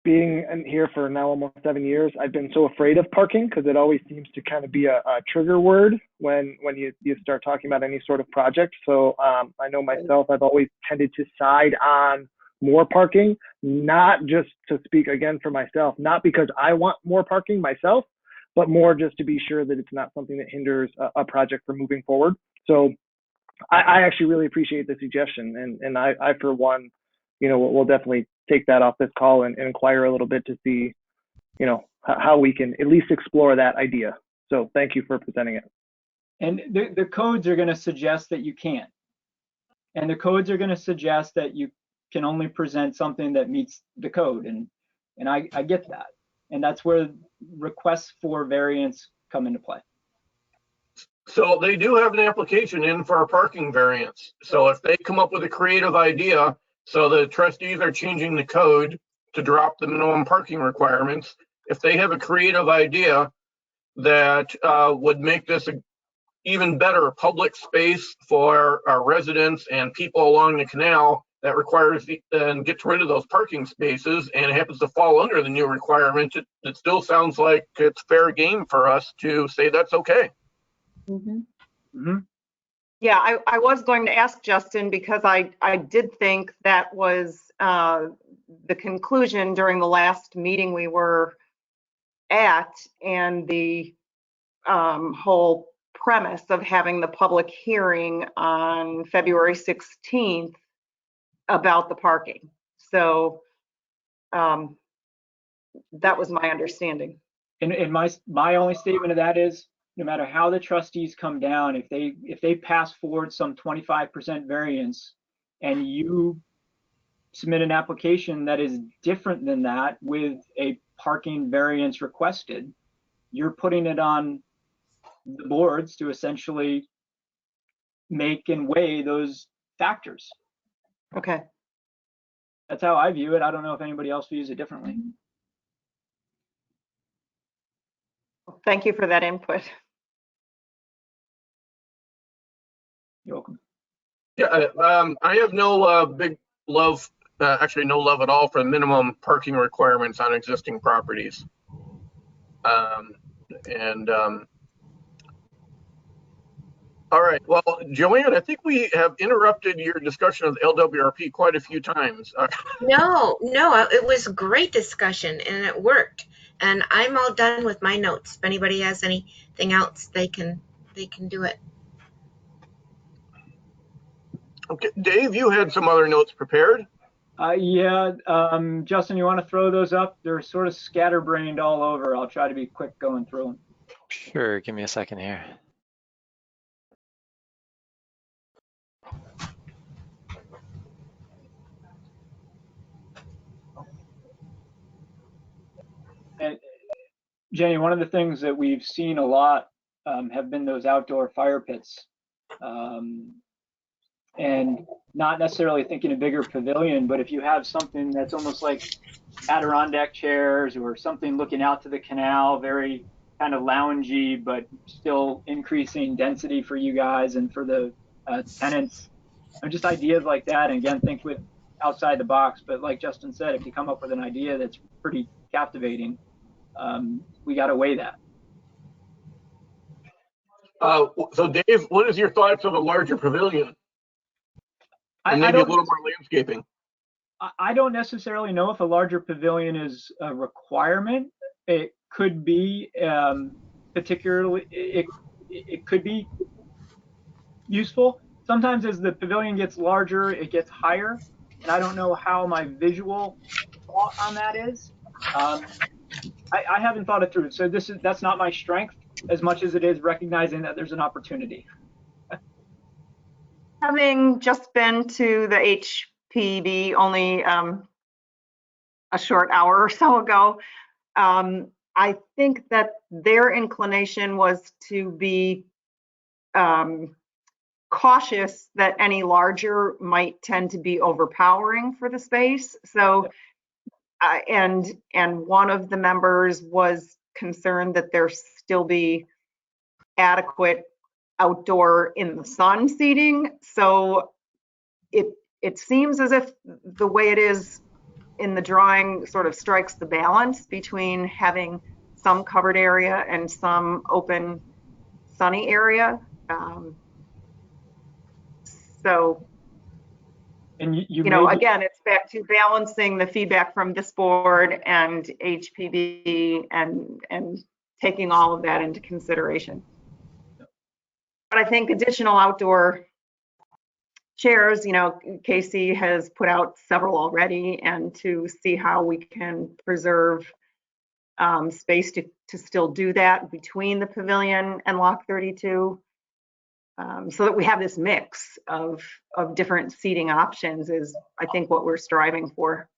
Being in here for now almost 7 years, I've been so afraid of parking because it always seems to kind of be a trigger word when you start talking about any sort of project. So I know myself, I've always tended to side on more parking, not just to speak again for myself, not because I want more parking myself, but more just to be sure that it's not something that hinders a project from moving forward. So I actually really appreciate the suggestion, and I for one, we'll definitely take that off this call and inquire a little bit to see, how we can at least explore that idea. So thank you for presenting it. And the codes are going to suggest that you can't. And the codes are going to suggest that you can only present something that meets the code. And I get that. And that's where requests for variance come into play. So they do have an application in for a parking variance. So if they come up with a creative idea, so the trustees are changing the code to drop the minimum parking requirements. If they have a creative idea that would make this an even better public space for our residents and people along the canal that requires and gets rid of those parking spaces and it happens to fall under the new requirement, it still sounds like it's fair game for us to say that's okay. Mm-hmm. Mm-hmm. Yeah, I was going to ask Justin because I did think that was the conclusion during the last meeting we were at, and the whole premise of having the public hearing on February 16th about the parking. So that was my understanding. And my only statement of that is, no matter how the trustees come down, if they pass forward some 25% variance and you submit an application that is different than that with a parking variance requested, you're putting it on the boards to essentially make and weigh those factors. Okay. That's how I view it. I don't know if anybody else views it differently. Thank you for that input. You're welcome. Yeah, I have no big love, actually no love at all for minimum parking requirements on existing properties. All right. Well, Joanne, I think we have interrupted your discussion of the LWRP quite a few times. No, it was a great discussion and it worked. And I'm all done with my notes. If anybody has anything else, they can do it. Okay, Dave, you had some other notes prepared. Yeah, Justin, you want to throw those up? They're sort of scatterbrained all over. I'll try to be quick going through them. Sure, give me a second here. And Jenny, one of the things that we've seen a lot have been those outdoor fire pits. And not necessarily thinking a bigger pavilion, but if you have something that's almost like Adirondack chairs or something looking out to the canal, very kind of loungy, but still increasing density for you guys and for the tenants. And just ideas like that. And again, think with outside the box, but like Justin said, if you come up with an idea that's pretty captivating, we got to weigh that. So Dave, what is your thoughts of a larger pavilion? And maybe a little more landscaping. I don't necessarily know if a larger pavilion is a requirement. It could be particularly, it could be useful. Sometimes as the pavilion gets larger, it gets higher. And I don't know how my visual thought on that is. I haven't thought it through. So that's not my strength as much as it is recognizing that there's an opportunity. Having just been to the HPB only a short hour or so ago, I think that their inclination was to be cautious that any larger might tend to be overpowering for the space. So, and one of the members was concerned that there still be adequate outdoor in the sun seating. So it seems as if the way it is in the drawing sort of strikes the balance between having some covered area and some open sunny area. So, and you know, again, it's back to balancing the feedback from this board and HPB and taking all of that into consideration. But I think additional outdoor chairs, you know, Casey has put out several already, and to see how we can preserve space to still do that between the pavilion and Lock 32, so that we have this mix of different seating options is, I think, what we're striving for.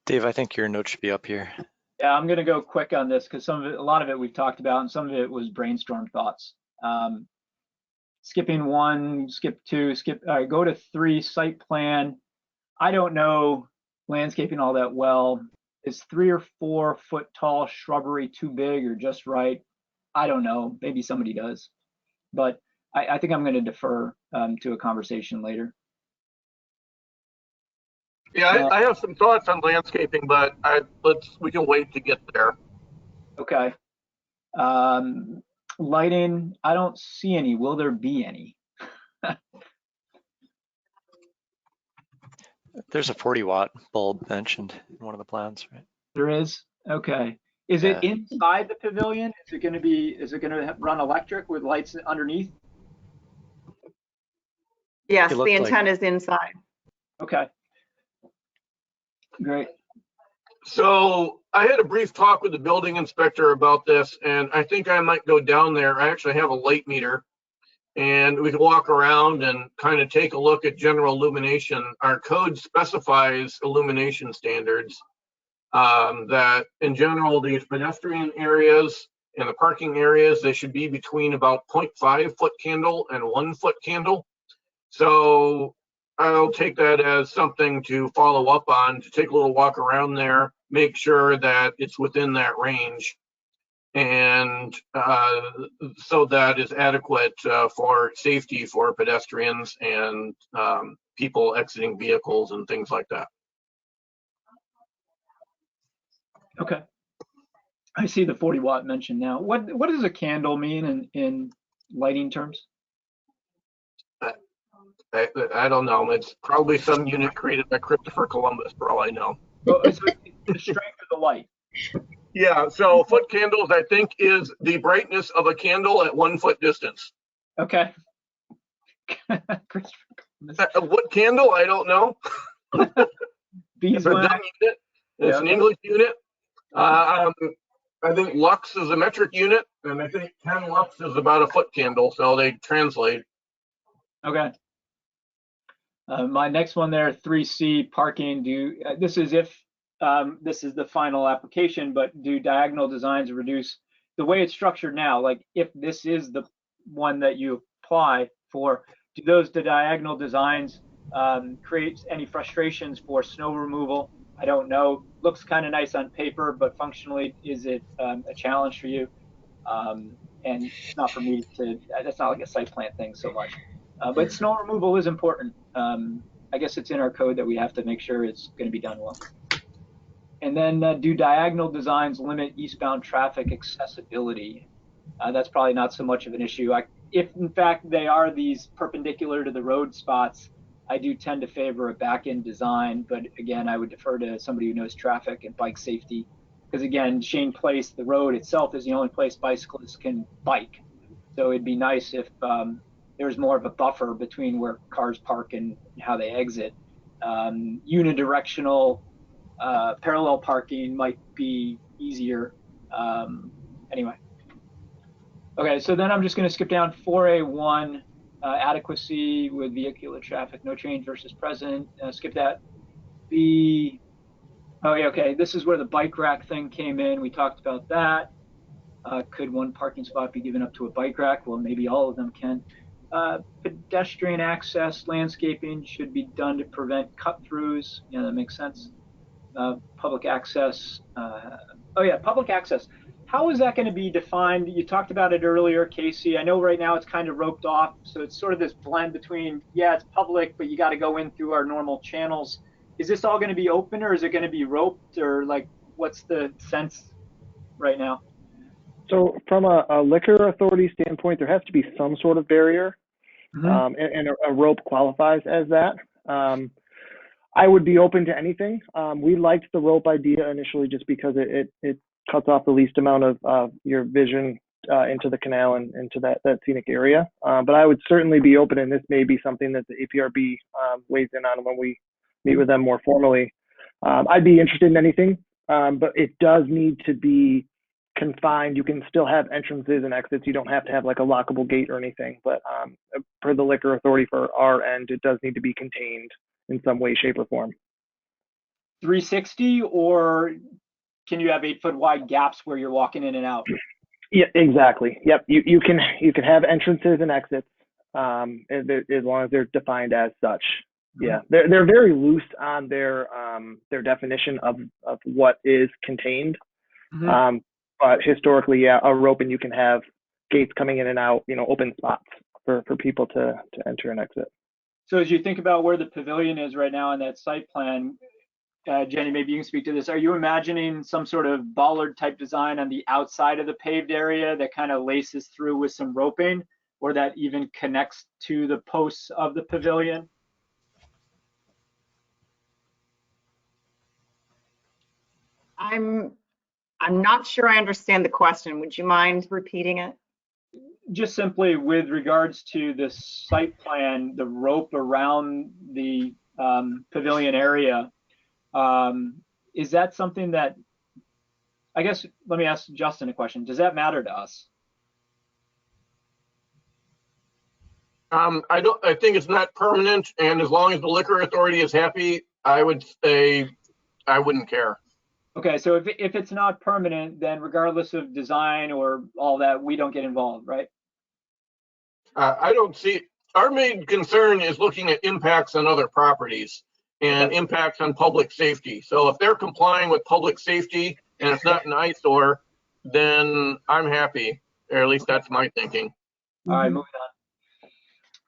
Dave, I think your note should be up here. Yeah, I'm going to go quick on this because a lot of it we've talked about, and some of it was brainstorm thoughts. Skipping 1, skip 2, go to 3, site plan. I don't know landscaping all that well. Is 3 or 4 foot tall shrubbery too big or just right? I don't know. Maybe somebody does, but I think I'm going to defer to a conversation later. Yeah, I have some thoughts on landscaping, but we can wait to get there. Okay. Lighting, I don't see any. Will there be any? There's a 40-watt bulb mentioned in one of the plans, right? There is? Okay. Is it inside the pavilion? Is it going to run electric with lights underneath? Yes, the intent is inside. Okay. Great. So I had a brief talk with the building inspector about this, and I think I might go down there. I actually have a light meter, and we can walk around and kind of take a look at general illumination. Our code specifies illumination standards that in general, these pedestrian areas and the parking areas, they should be between about 0.5 foot candle and 1 foot candle. So I'll take that as something to follow up on, to take a little walk around there, make sure that it's within that range, and so that is adequate for safety for pedestrians and people exiting vehicles and things like that. Okay. I see the 40 watt mentioned now. What does a candle mean in lighting terms? I don't know. It's probably some unit created by Christopher Columbus, for all I know. Oh, it's the strength of the light. Yeah, so foot candles, I think, is the brightness of a candle at 1 foot distance. Okay. What candle? I don't know. It's a dumb unit. It's an English unit. I think lux is a metric unit, and I think 10 lux is about a foot candle, so they translate. Okay. My next one there, 3C, parking. This is if this is the final application, but do diagonal designs reduce the way it's structured now? Like if this is the one that you apply for, do those diagonal designs create any frustrations for snow removal? I don't know. Looks kind of nice on paper, but functionally, is it a challenge for you? And it's not for me to, that's not like a site plan thing so much. But snow removal is important. I guess it's in our code that we have to make sure it's going to be done well. And then do diagonal designs limit eastbound traffic accessibility? That's probably not so much of an issue. If in fact they are these perpendicular to the road spots, I do tend to favor a back-end design, but again, I would defer to somebody who knows traffic and bike safety. Because again, Shane Place, the road itself is the only place bicyclists can bike. So it'd be nice if there's more of a buffer between where cars park and how they exit. Unidirectional parallel parking might be easier. Anyway. Okay, so then I'm just going to skip down 4A1, adequacy with vehicular traffic, no change versus present. Skip that. Oh yeah, okay, this is where the bike rack thing came in. We talked about that. Could one parking spot be given up to a bike rack? Well, maybe all of them can. Pedestrian access, landscaping should be done to prevent cut-throughs. Yeah, that makes sense. Public access. Oh yeah, public access. How is that going to be defined? You talked about it earlier, Casey. I know right now it's kind of roped off, so it's sort of this blend between, yeah, it's public, but you got to go in through our normal channels. Is this all going to be open, or is it going to be roped, or like, what's the sense right now? So from a liquor authority standpoint, there has to be some sort of barrier, and a rope qualifies as that. I would be open to anything. We liked the rope idea initially just because it cuts off the least amount of your vision into the canal and into that scenic area. But I would certainly be open, and this may be something that the APRB weighs in on when we meet with them more formally. I'd be interested in anything, but it does need to be confined. You can still have entrances and exits. You don't have to have like a lockable gate or anything, but per the liquor authority for our end, it does need to be contained in some way, shape, or form. 360, or can you have 8-foot wide gaps where you're walking in and out? Yeah, exactly. Yep. You can have entrances and exits as long as they're defined as such. Yeah, they're very loose on their definition of what is contained. But historically, yeah, a rope, and you can have gates coming in and out, open spots for people to enter and exit. So as you think about where the pavilion is right now in that site plan, Jenny, maybe you can speak to this. Are you imagining some sort of bollard type design on the outside of the paved area that kind of laces through with some roping, or that even connects to the posts of the pavilion? I'm not sure I understand the question. Would you mind repeating it? Just simply with regards to the site plan, the rope around the pavilion area, is that something that, I guess, let me ask Justin a question. Does that matter to us? I think it's not permanent, and as long as the liquor authority is happy, I would say I wouldn't care. Okay, so if it's not permanent, then regardless of design or all that, we don't get involved, right? I don't see, our main concern is looking at impacts on other properties and impacts on public safety. So if they're complying with public safety and it's not an eyesore, then I'm happy, or at least that's my thinking. All right, moving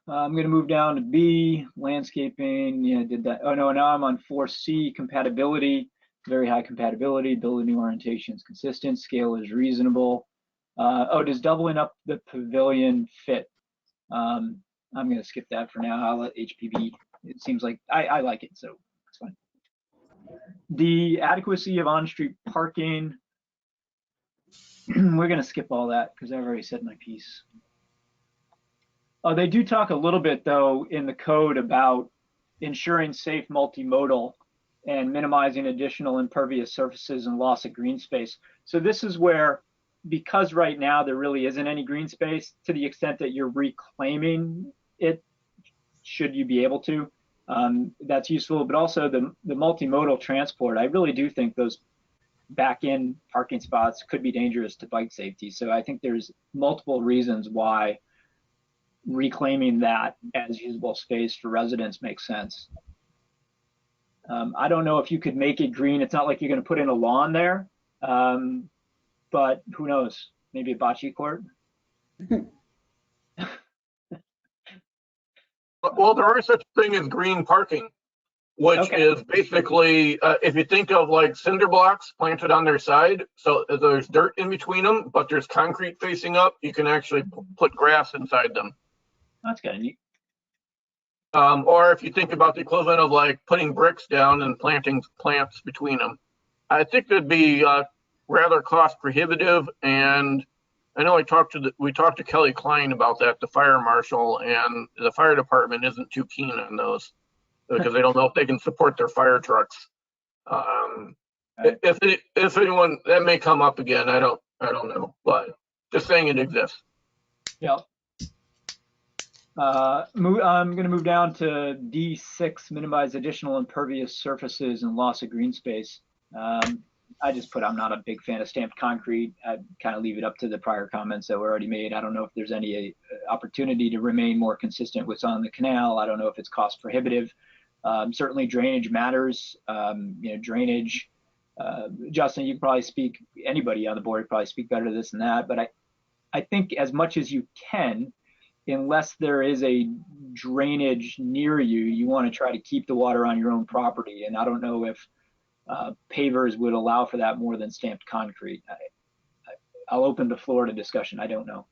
on. I'm going to move down to B, landscaping. Yeah, did that. Oh no, now I'm on 4C, compatibility. very high compatibility, building orientation is consistent, scale is reasonable. Oh, does doubling up the pavilion fit? I'm going to skip that for now. I'll let HPB. It seems like I like it, so it's fine. The adequacy of on-street parking, we're going to skip all that because I've already said my piece. They do talk a little bit, though, in the code about ensuring safe multimodal and minimizing additional impervious surfaces and loss of green space. So this is where, because right now there really isn't any green space, to the extent that you're reclaiming it, should you be able to, that's useful. But also the multimodal transport, I really do think those back-in parking spots could be dangerous to bike safety. So I think there's multiple reasons why reclaiming that as usable space for residents makes sense. I don't know if you could make it green. It's not like you're going to put in a lawn there, but who knows? Maybe a bocce court. Well, there is such a thing as green parking, which is basically, if you think of like cinder blocks planted on their side, so there's dirt in between them, but there's concrete facing up, you can actually put grass inside them. That's kind of neat. Or if you think about the equivalent of like putting bricks down and planting plants between them, I think that'd be rather cost prohibitive. And I know we talked to Kelly Klein about that, the fire marshal, and the fire department isn't too keen on those because they don't know if they can support their fire trucks. If anyone, that may come up again, I don't know, but just saying it exists. Yeah. I'm going to move down to D6, minimize additional impervious surfaces and loss of green space. I just put I'm not a big fan of stamped concrete. I kind of leave it up to the prior comments that were already made. I don't know if there's any opportunity to remain more consistent with what's on the canal. I don't know if it's cost prohibitive. Certainly drainage matters. Drainage. Justin, you can probably speak, anybody on the board could probably speak better to this than that, but I think as much as you can, unless there is a drainage near you, you want to try to keep the water on your own property. And I don't know if pavers would allow for that more than stamped concrete. I'll open the floor to discussion. I don't know.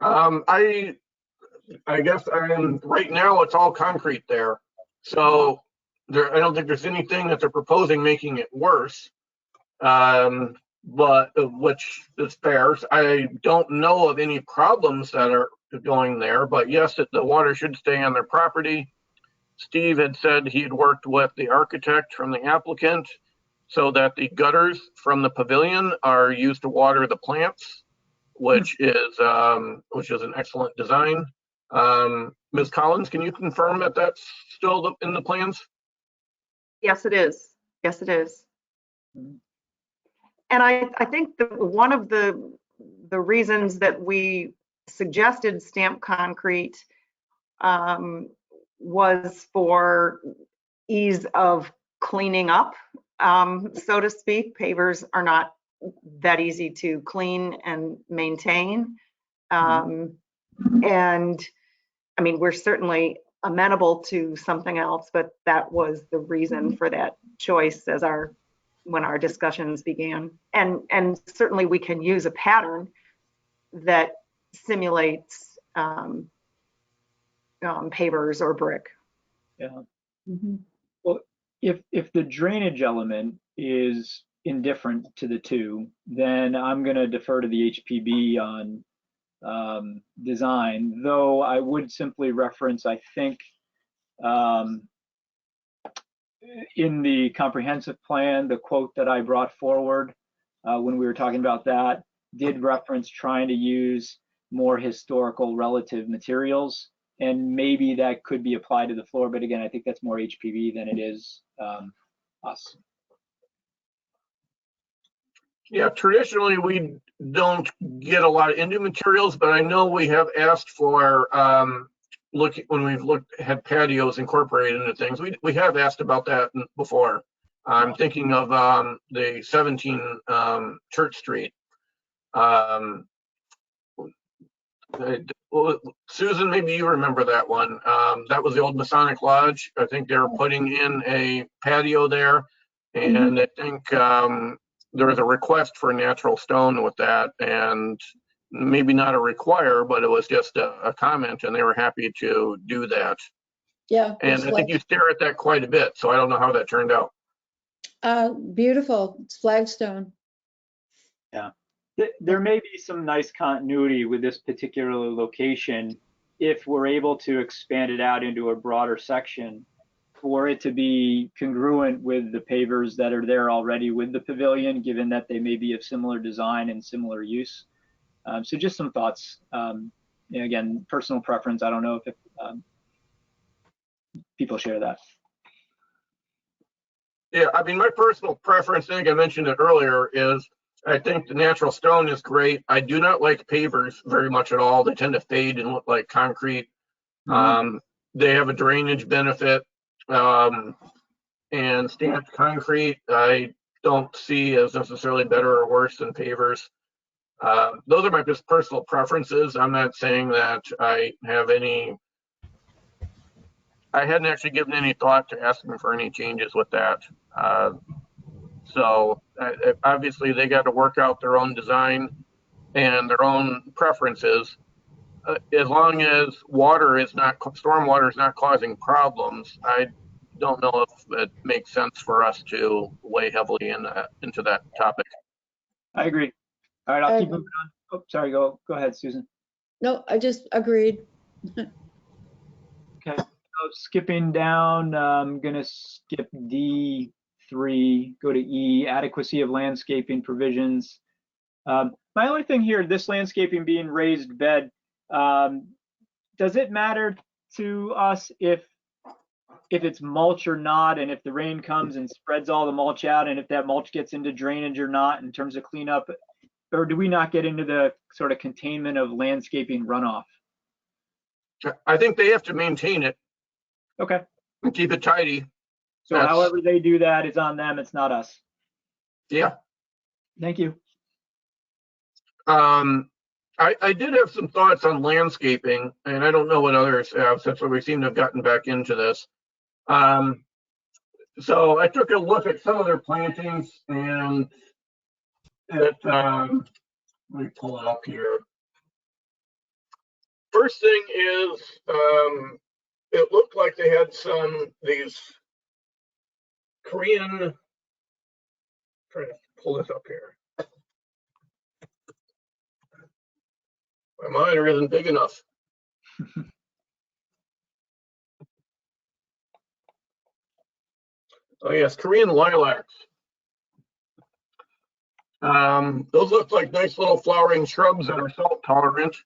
I guess right now it's all concrete there. So I don't think there's anything that they're proposing making it worse. But which is fair. I don't know of any problems that are going there, but yes, the water should stay on their property. Steve had said he had worked with the architect from the applicant so that the gutters from the pavilion are used to water the plants, which is an excellent design. Ms. Collins, can you confirm that that's still in the plans? Yes, it is. Yes, it is. And I think one of the reasons that we suggested stamped concrete was for ease of cleaning up, so to speak. Pavers are not that easy to clean and maintain. And I mean, we're certainly amenable to something else, but that was the reason for that choice when our discussions began. And certainly we can use a pattern that simulates pavers or brick. Yeah. Well, if the drainage element is indifferent to the two, then I'm going to defer to the HPB on design, though I would simply reference, I think, in the comprehensive plan, the quote that I brought forward when we were talking about that did reference trying to use more historical relative materials, and maybe that could be applied to the floor, but again, I think that's more HPV than it is us. Yeah, traditionally we don't get a lot into materials, but I know we have asked for when we've had patios incorporated into things. We have asked about that before. I'm thinking of the 17 Church Street. Well, Susan, maybe you remember that one. That was the old Masonic Lodge. I think they were putting in a patio there, and I think there was a request for natural stone with that, and maybe not a require, but it was just a comment, and they were happy to do that. Yeah. And I think you stare at that quite a bit, so I don't know how that turned out. Beautiful. It's flagstone. Yeah. There may be some nice continuity with this particular location if we're able to expand it out into a broader section for it to be congruent with the pavers that are there already with the pavilion, given that they may be of similar design and similar use. So just some thoughts. Again, personal preference. I don't know if people share that. Yeah, I mean, my personal preference, I think I mentioned it earlier, is I think the natural stone is great. I do not like pavers very much at all. They tend to fade and look like concrete. They have a drainage benefit. And stamped concrete, I don't see as necessarily better or worse than pavers. Those are my just personal preferences. I'm not saying that I hadn't actually given any thought to asking for any changes with that. So obviously they got to work out their own design and their own preferences. As long as stormwater is not causing problems, I don't know if it makes sense for us to weigh heavily into that topic. I agree. All right, I'll keep moving on. Oh, sorry, go ahead, Susan. No, I just agreed. Okay, so skipping down, I'm gonna skip D3, go to E, adequacy of landscaping provisions. My only thing here, this landscaping being raised bed, does it matter to us if it's mulch or not, and if the rain comes and spreads all the mulch out, and if that mulch gets into drainage or not in terms of cleanup, or do we not get into the sort of containment of landscaping runoff? I think they have to maintain it. Okay. And keep it tidy. So however they do that, it's on them, it's not us. Yeah. Thank you. I did have some thoughts on landscaping, and I don't know what others have, since we seem to have gotten back into this. So I took a look at some of their plantings, and let me pull it up here. First thing is, it looked like they had these Korean, trying to pull this up here. My monitor isn't big enough. Oh yes, Korean lilacs. Those look like nice little flowering shrubs that are salt tolerant.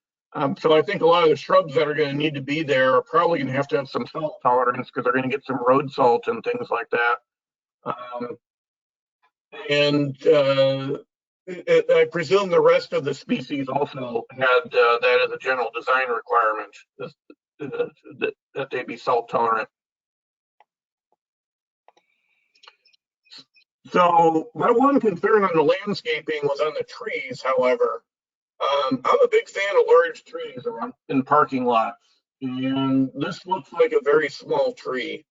So I think a lot of the shrubs that are going to need to be there are probably going to have some salt tolerance, because they're going to get some road salt and things like that. I presume the rest of the species also had that as a general design requirement, that they be salt tolerant. So my one concern on the landscaping was on the trees, however. I'm a big fan of large trees around in parking lots, and this looks like a very small tree.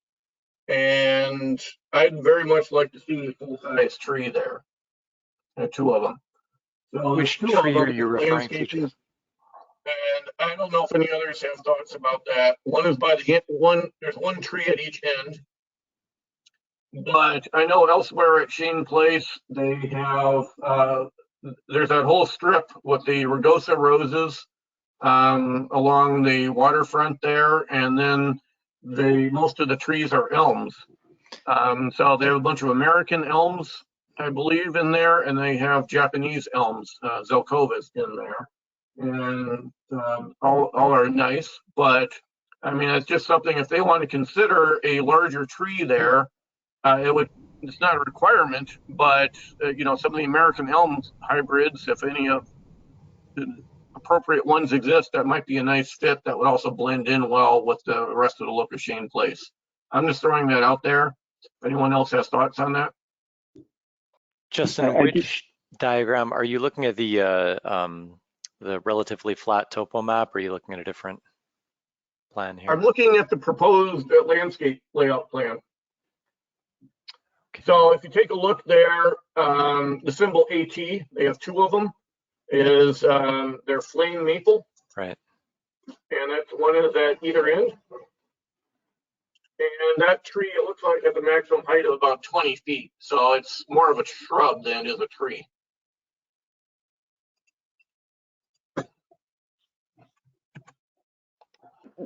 And I'd very much like to see a full-size tree there. Two of them. So which tree are you referring to? And I don't know if any others have thoughts about that. One is by the one. There's one tree at each end. But I know elsewhere at Shane Place, they have, there's that whole strip with the rugosa roses along the waterfront there, and then most of the trees are elms. So they have a bunch of American elms, I believe, in there, and they have Japanese elms, Zelkovas, in there. And all are nice, but I mean, it's just something, if they want to consider a larger tree there, it's not a requirement, but some of the American elm hybrids, if any of the appropriate ones exist, that might be a nice fit that would also blend in well with the rest of the look of Shane Place. I'm just throwing that out there. If anyone else has thoughts on that. Justin, which diagram are you looking at? The the relatively flat topo map, or are you looking at a different plan here? I'm looking at the proposed landscape layout plan. Okay. So if you take a look there, the symbol AT, they have two of them, is their flame maple. Right. And that's one is at either end. And that tree, it looks like has a maximum height of about 20 feet. So it's more of a shrub than it is a tree.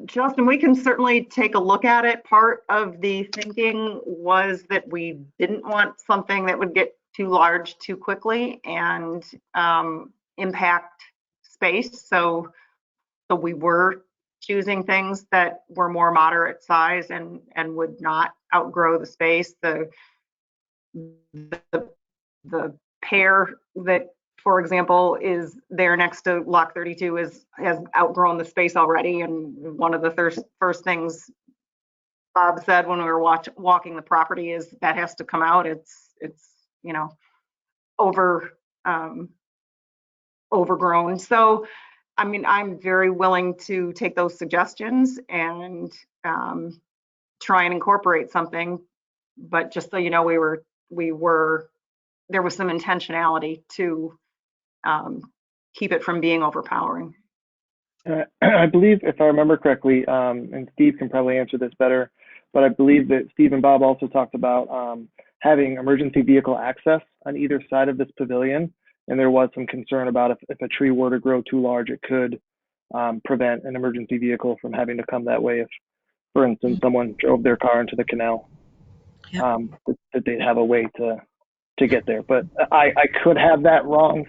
Justin, we can certainly take a look at it. Part of the thinking was that we didn't want something that would get too large too quickly and impact space. So we were choosing things that were more moderate size and would not outgrow the space. The pear that, for example, is there next to Lock 32 has outgrown the space already. And one of the first things Bob said when we were walking the property is that has to come out. It's you know, overgrown. So, I mean, I'm very willing to take those suggestions and try and incorporate something. But just so you know, there was some intentionality to keep it from being overpowering. I believe, if I remember correctly, and Steve can probably answer this better, but I believe that Steve and Bob also talked about having emergency vehicle access on either side of this pavilion. And there was some concern about if a tree were to grow too large, it could prevent an emergency vehicle from having to come that way if, for instance, someone drove their car into the canal. Yep. That they'd have a way to get there. But I could have that wrong.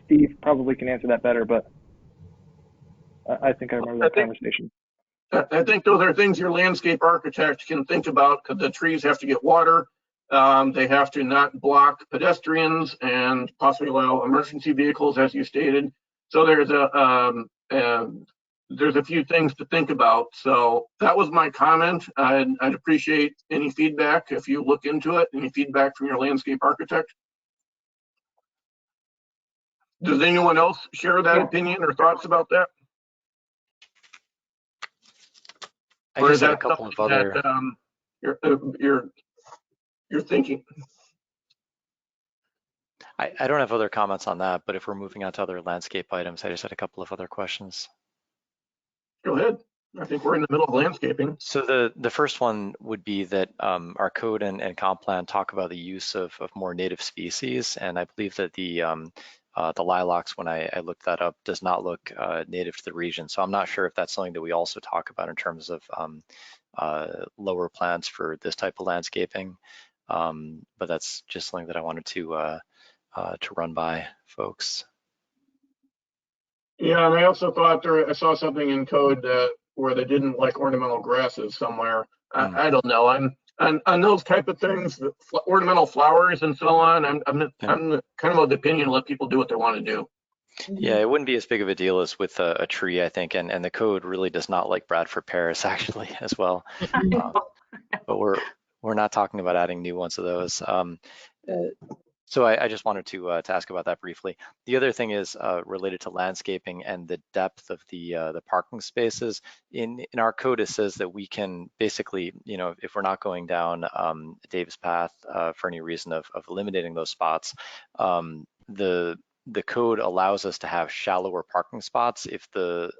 Steve probably can answer that better, but I think I remember that conversation. I think those are things your landscape architect can think about, because the trees have to get water. They have to not block pedestrians and possibly allow emergency vehicles, as you stated. So there's a few things to think about. So that was my comment. I'd appreciate any feedback if you look into it, any feedback from your landscape architect. Does anyone else share that opinion or thoughts about that? I just had a couple of other. You're thinking. I don't have other comments on that, but if we're moving on to other landscape items, I just had a couple of other questions. Go ahead. I think we're in the middle of landscaping. So the first one would be that our code and comp plan talk about the use of more native species, and I believe that the lilacs, when I looked that up, does not look native to the region. So I'm not sure if that's something that we also talk about in terms of lower plants for this type of landscaping. But that's just something that I wanted to run by folks. Yeah, and I also thought I saw something in code where they didn't like ornamental grasses somewhere. I don't know. I'm on those type of things, ornamental flowers and so on. I'm kind of of the opinion, let people do what they want to do. Yeah, it wouldn't be as big of a deal as with a tree, I think, and the code really does not like Bradford pears actually as well. But we're not talking about adding new ones of those. So I just wanted to ask about that briefly. The other thing is related to landscaping and the depth of the parking spaces. In our code, it says that we can basically, you know, if we're not going down Dave's path for any reason of eliminating those spots, the code allows us to have shallower parking spots if the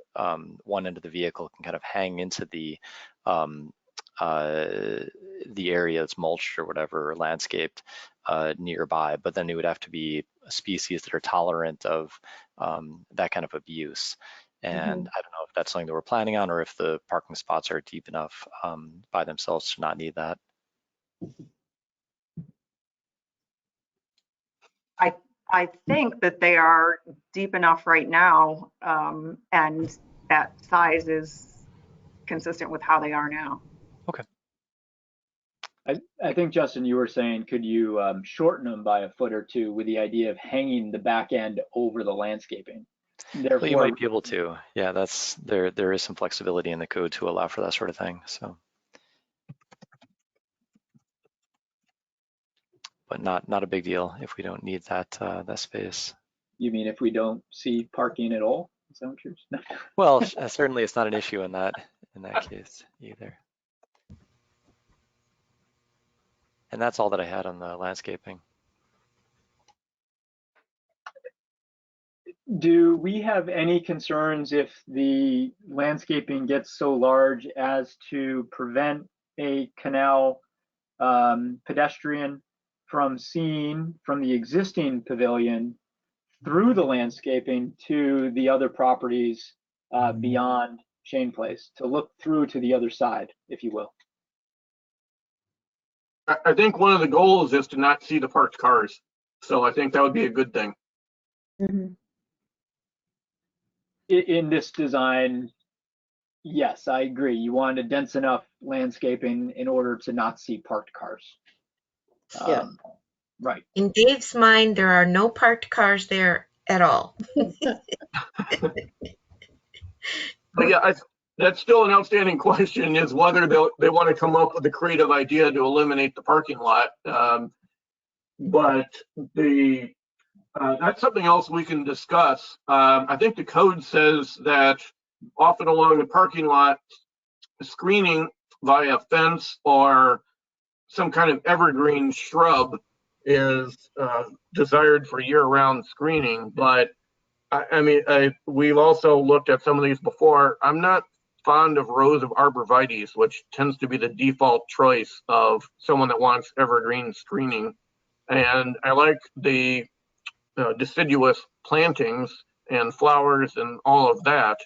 one end of the vehicle can kind of hang into the area that's mulched or whatever, or landscaped nearby, but then it would have to be species that are tolerant of that kind of abuse. And I don't know if that's something that we're planning on, or if the parking spots are deep enough by themselves to not need that. I think that they are deep enough right now, and that size is consistent with how they are now. Okay. I think, Justin, you were saying, could you shorten them by a foot or two with the idea of hanging the back end over the landscaping? Therefore, well, you might be able to. Yeah, there is some flexibility in the code to allow for that sort of thing. So, but not a big deal if we don't need that that space. You mean if we don't see parking at all? Is that what you're saying? Well, certainly it's not an issue in that case either. And that's all that I had on the landscaping. Do we have any concerns if the landscaping gets so large as to prevent a canal pedestrian from seeing from the existing pavilion through the landscaping to the other properties beyond Shane Place, to look through to the other side, if you will? I think one of the goals is to not see the parked cars. So I think that would be a good thing. Mhm. In this design, yes, I agree. You want a dense enough landscaping in order to not see parked cars. Yeah. Right. In Dave's mind, there are no parked cars there at all. But yeah, that's still an outstanding question, is whether they want to come up with a creative idea to eliminate the parking lot. But that's something else we can discuss. I think the code says that often along the parking lot, screening via fence or some kind of evergreen shrub is desired for year-round screening. But I mean, we've also looked at some of these before. I'm not fond of rows of arborvitaes, which tends to be the default choice of someone that wants evergreen screening. And I like the deciduous plantings and flowers and all of that.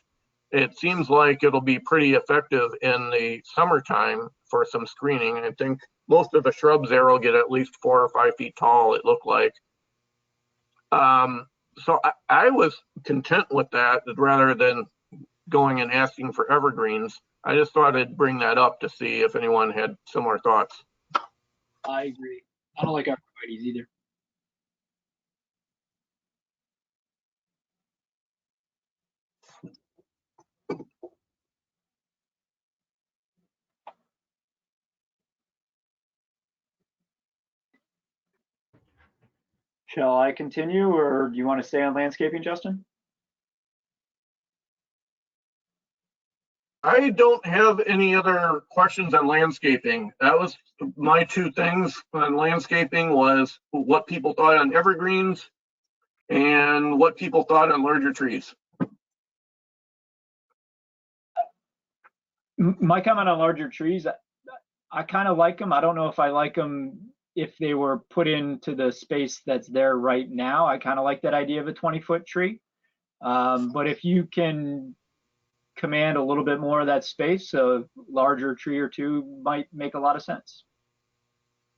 It seems like it'll be pretty effective in the summertime for some screening. I think most of the shrubs there will get at least 4 or 5 feet tall, it looked like. So I was content with that rather than going and asking for evergreens. I just thought I'd bring that up to see if anyone had similar thoughts. I agree. I don't like arborvitaes either. Shall I continue, or do you want to stay on landscaping, Justin? I don't have any other questions on landscaping. That was my 2 things on landscaping, was what people thought on evergreens and what people thought on larger trees. My comment on larger trees, I kind of like them. I don't know if I like them if they were put into the space that's there right now. I kind of like that idea of a 20-foot tree. But if you can command a little bit more of that space, a larger tree or 2 might make a lot of sense.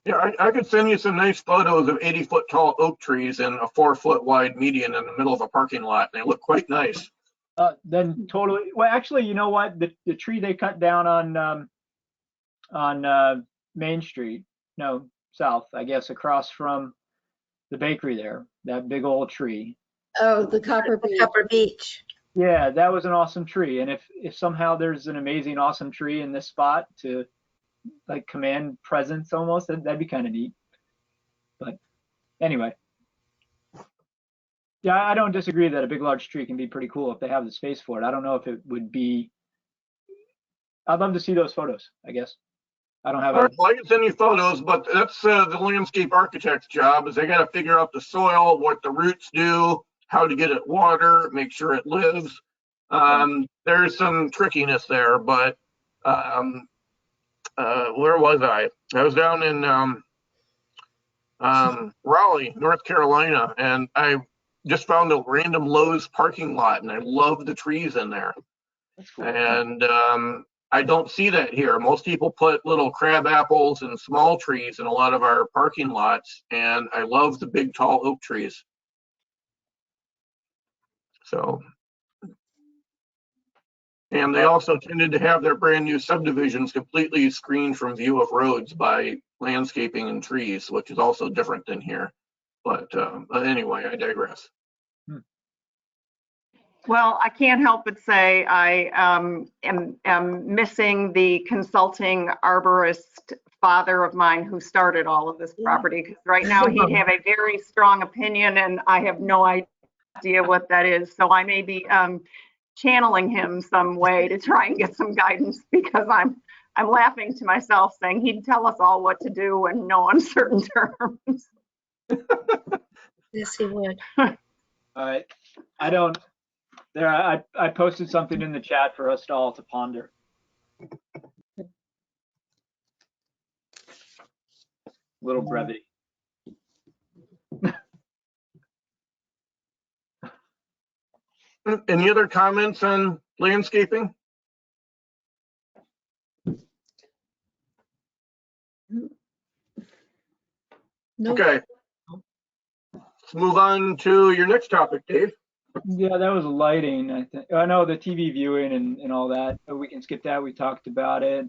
Yeah, I could send you some nice photos of 80-foot tall oak trees and a 4-foot wide median in the middle of a parking lot. They look quite nice. Then totally. Well, actually, you know what? The tree they cut down on Main Street, no, south, I guess, across from the bakery there, that big old tree. Oh, the Copper Beech. Copper Beech. Yeah, that was an awesome tree. And if somehow there's an amazing, awesome tree in this spot to like command presence almost, that'd be kind of neat. But anyway. Yeah, I don't disagree that a big, large tree can be pretty cool if they have the space for it. I don't know if it would be. I'd love to see those photos, I guess. I don't have I can send you photos, but that's the landscape architect's job, is they got to figure out the soil, what the roots do, how to get it water, make sure it lives. There's some trickiness there, but where was I? I was down in Raleigh, North Carolina, and I just found a random Lowe's parking lot, and I love the trees in there. That's cool. And I don't see that here. Most people put little crab apples and small trees in a lot of our parking lots, and I love the big tall oak trees. So, and they also tended to have their brand new subdivisions completely screened from view of roads by landscaping and trees, which is also different than here. But anyway, I digress. Well, I can't help but say I am missing the consulting arborist father of mine who started all of this property. Because right now he'd have a very strong opinion, and I have no idea idea what that is. So I may be channeling him some way to try and get some guidance, because I'm laughing to myself saying he'd tell us all what to do in no uncertain terms. Yes, he would. All right. I posted something in the chat for us all to ponder. Little brevity. Any other comments on landscaping? Nope. Okay. Let's move on to your next topic, Dave. Yeah, that was lighting, I think. I know the TV viewing and all that. But we can skip that. We talked about it.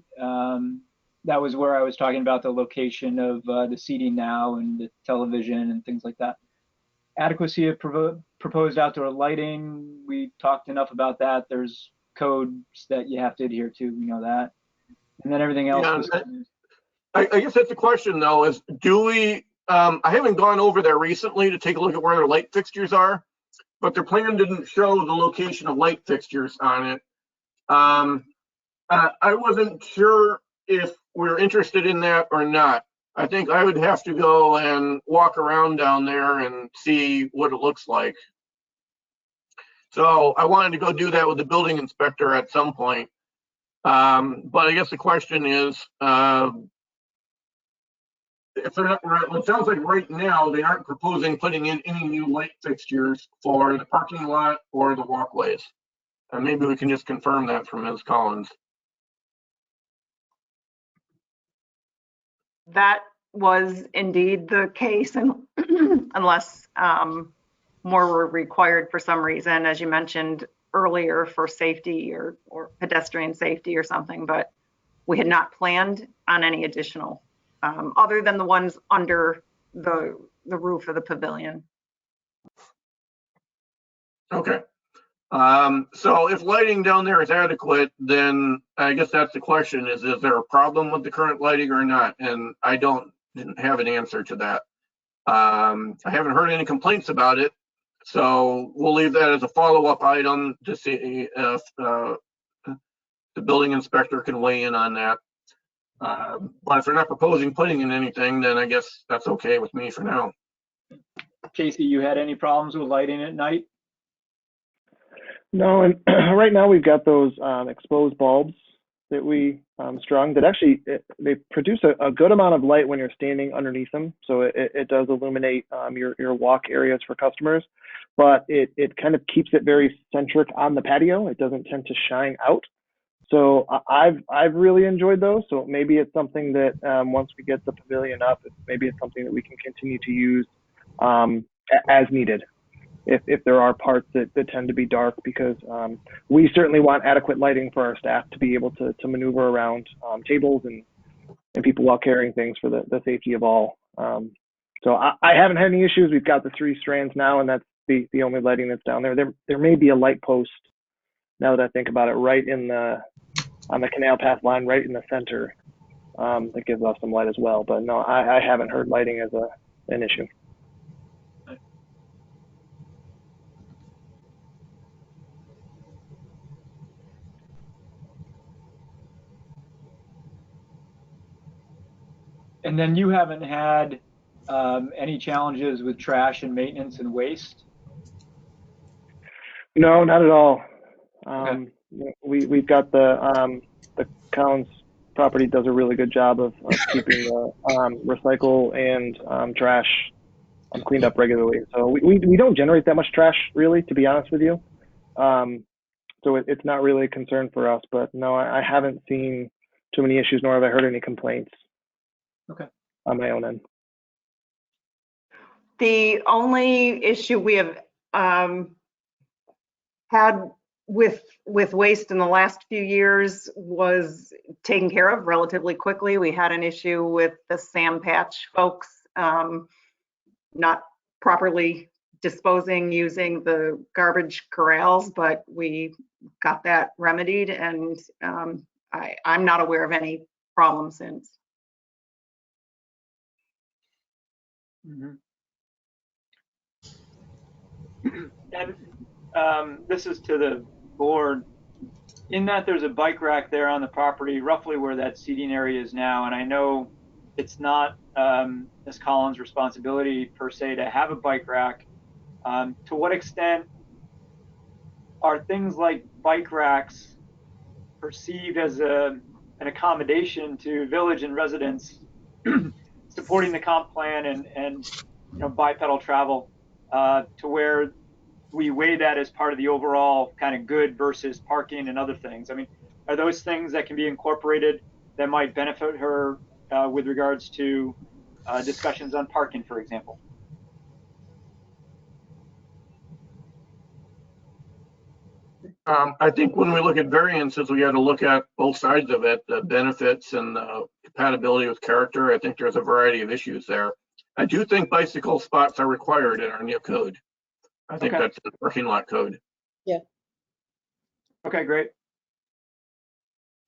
That was where I was talking about the location of the seating now and the television and things like that. Adequacy of proposed outdoor lighting. We talked enough about that. There's codes that you have to adhere to. We know that. And then everything else. Yeah, I guess that's the question, though, is do we, I haven't gone over there recently to take a look at where their light fixtures are, but their plan didn't show the location of light fixtures on it. I wasn't sure if we're interested in that or not. I think I would have to go and walk around down there and see what it looks like. So I wanted to go do that with the building inspector at some point. But I guess the question is, if they're not, well, it sounds like right now they aren't proposing putting in any new light fixtures for the parking lot or the walkways. And maybe we can just confirm that from Ms. Collins. That was indeed the case, and unless more were required for some reason, as you mentioned earlier, for safety or pedestrian safety or something, but we had not planned on any additional, other than the ones under the roof of the pavilion. Okay. So if lighting down there is adequate, then I guess that's the question: is there a problem with the current lighting or not? And I didn't have an answer to that. I haven't heard any complaints about it, so we'll leave that as a follow-up item to see if the building inspector can weigh in on that. But if they're not proposing putting in anything, then I guess that's okay with me for now. Casey, you had any problems with lighting at night? No, and right now we've got those exposed bulbs that we strung that actually they produce a good amount of light when you're standing underneath them. So it does illuminate your walk areas for customers, but it kind of keeps it very centric on the patio. It doesn't tend to shine out. So I've really enjoyed those. So maybe it's something that once we get the pavilion up, maybe it's something that we can continue to use as needed. If there are parts that tend to be dark, because we certainly want adequate lighting for our staff to be able to maneuver around tables and people while carrying things for the safety of all. So I haven't had any issues. We've got the 3 strands now, and that's the only lighting that's down there. There may be a light post, now that I think about it, right on the canal path line, right in the center, that gives off some light as well. But no, I haven't heard lighting as an issue. And then you haven't had any challenges with trash and maintenance and waste? No, not at all. Okay. We've got the Collins property does a really good job of keeping the recycle and trash cleaned up regularly. So we don't generate that much trash, really, to be honest with you. So it's not really a concern for us. But no, I haven't seen too many issues, nor have I heard any complaints. Okay. On my own end. The only issue we have had with waste in the last few years was taken care of relatively quickly. We had an issue with the Sam Patch folks not properly disposing using the garbage corrals, but we got that remedied, and I'm not aware of any problems since. Mm-hmm. And this is to the board. In that there's a bike rack there on the property, roughly where that seating area is now. And I know it's not Ms. Collins' responsibility per se to have a bike rack. To what extent are things like bike racks perceived as an accommodation to village and residents supporting the comp plan and bipedal travel to where we weigh that as part of the overall kind of good versus parking and other things? I mean, are those things that can be incorporated that might benefit her with regards to discussions on parking, for example? I think when we look at variances, we got to look at both sides of it, the benefits and the compatibility with character. I think there's a variety of issues there. I do think bicycle spots are required in our new code. I think that's the parking lot code. Yeah. Okay, great.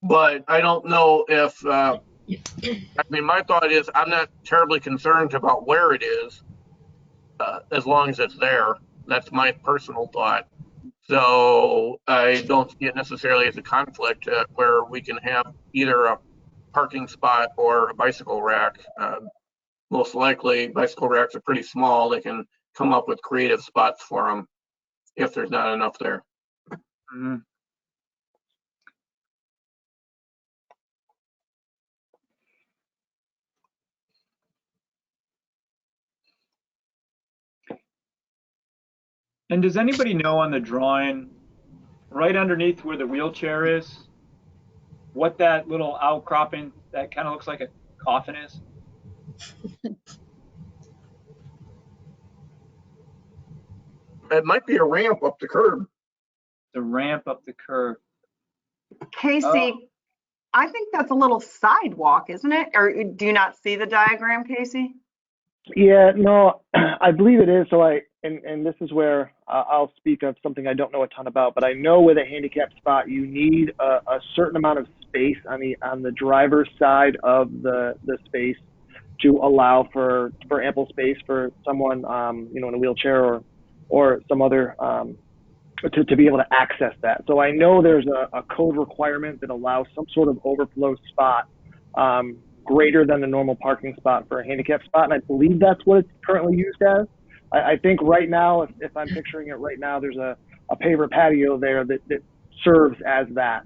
But I don't know if, I mean, my thought is I'm not terribly concerned about where it is, as long as it's there. That's my personal thought. So I don't see it necessarily as a conflict where we can have either a parking spot or a bicycle rack. Most likely bicycle racks are pretty small. They can come up with creative spots for them if there's not enough there. Mm-hmm. And does anybody know on the drawing, right underneath where the wheelchair is, what that little outcropping that kind of looks like a coffin is? It might be a ramp up the curb. The ramp up the curb. Casey, I think that's a little sidewalk, isn't it? Or do you not see the diagram, Casey? Yeah, no, I believe it is. So and this is where I'll speak of something I don't know a ton about, but I know with a handicap spot, you need a certain amount of space on the driver's side of the space to allow for ample space for someone, in a wheelchair or some other, to be able to access that. So I know there's a code requirement that allows some sort of overflow spot, greater than the normal parking spot for a handicap spot. And I believe that's what it's currently used as. I think right now, if I'm picturing it right now, there's a paver patio there that serves as that.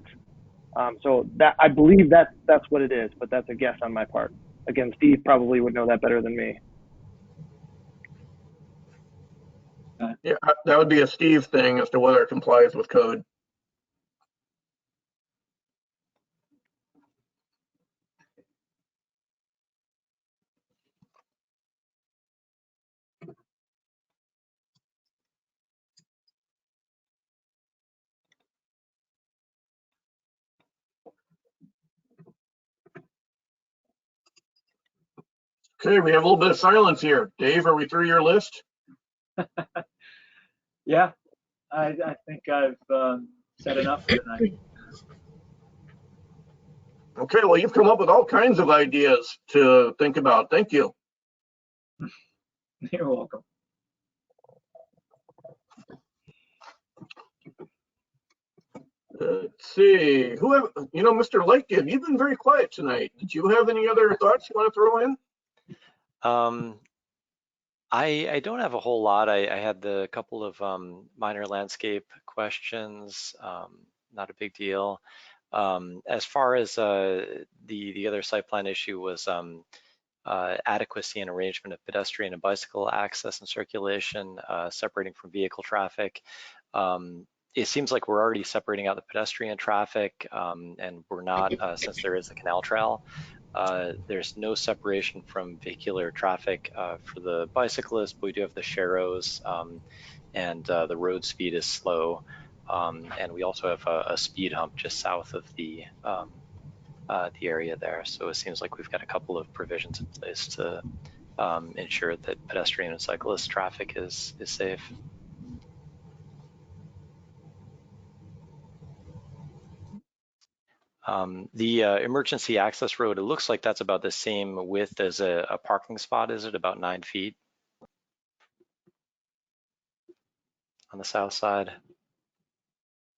So that, I believe that's what it is, but that's a guess on my part. Again, Steve probably would know that better than me. Yeah, that would be a Steve thing as to whether it complies with code. Okay, we have a little bit of silence here. Dave, are we through your list? Yeah, I think I've said enough for tonight. Okay, well, you've come up with all kinds of ideas to think about. Thank you. You're welcome. Let's see. Mr. Lightgive, you've been very quiet tonight. Did you have any other thoughts you want to throw in? I don't have a whole lot. I had the couple of minor landscape questions, not a big deal. As far as the other site plan issue was adequacy and arrangement of pedestrian and bicycle access and circulation, separating from vehicle traffic. It seems like we're already separating out the pedestrian traffic, and we're not, since there is a canal trail. There's no separation from vehicular traffic for the bicyclists, but we do have the sharrows, and the road speed is slow. And we also have a speed hump just south of the area there. So it seems like we've got a couple of provisions in place to ensure that pedestrian and cyclist traffic is safe. The emergency access road, it looks like that's about the same width as a parking spot, is it? About 9 feet? on the south side.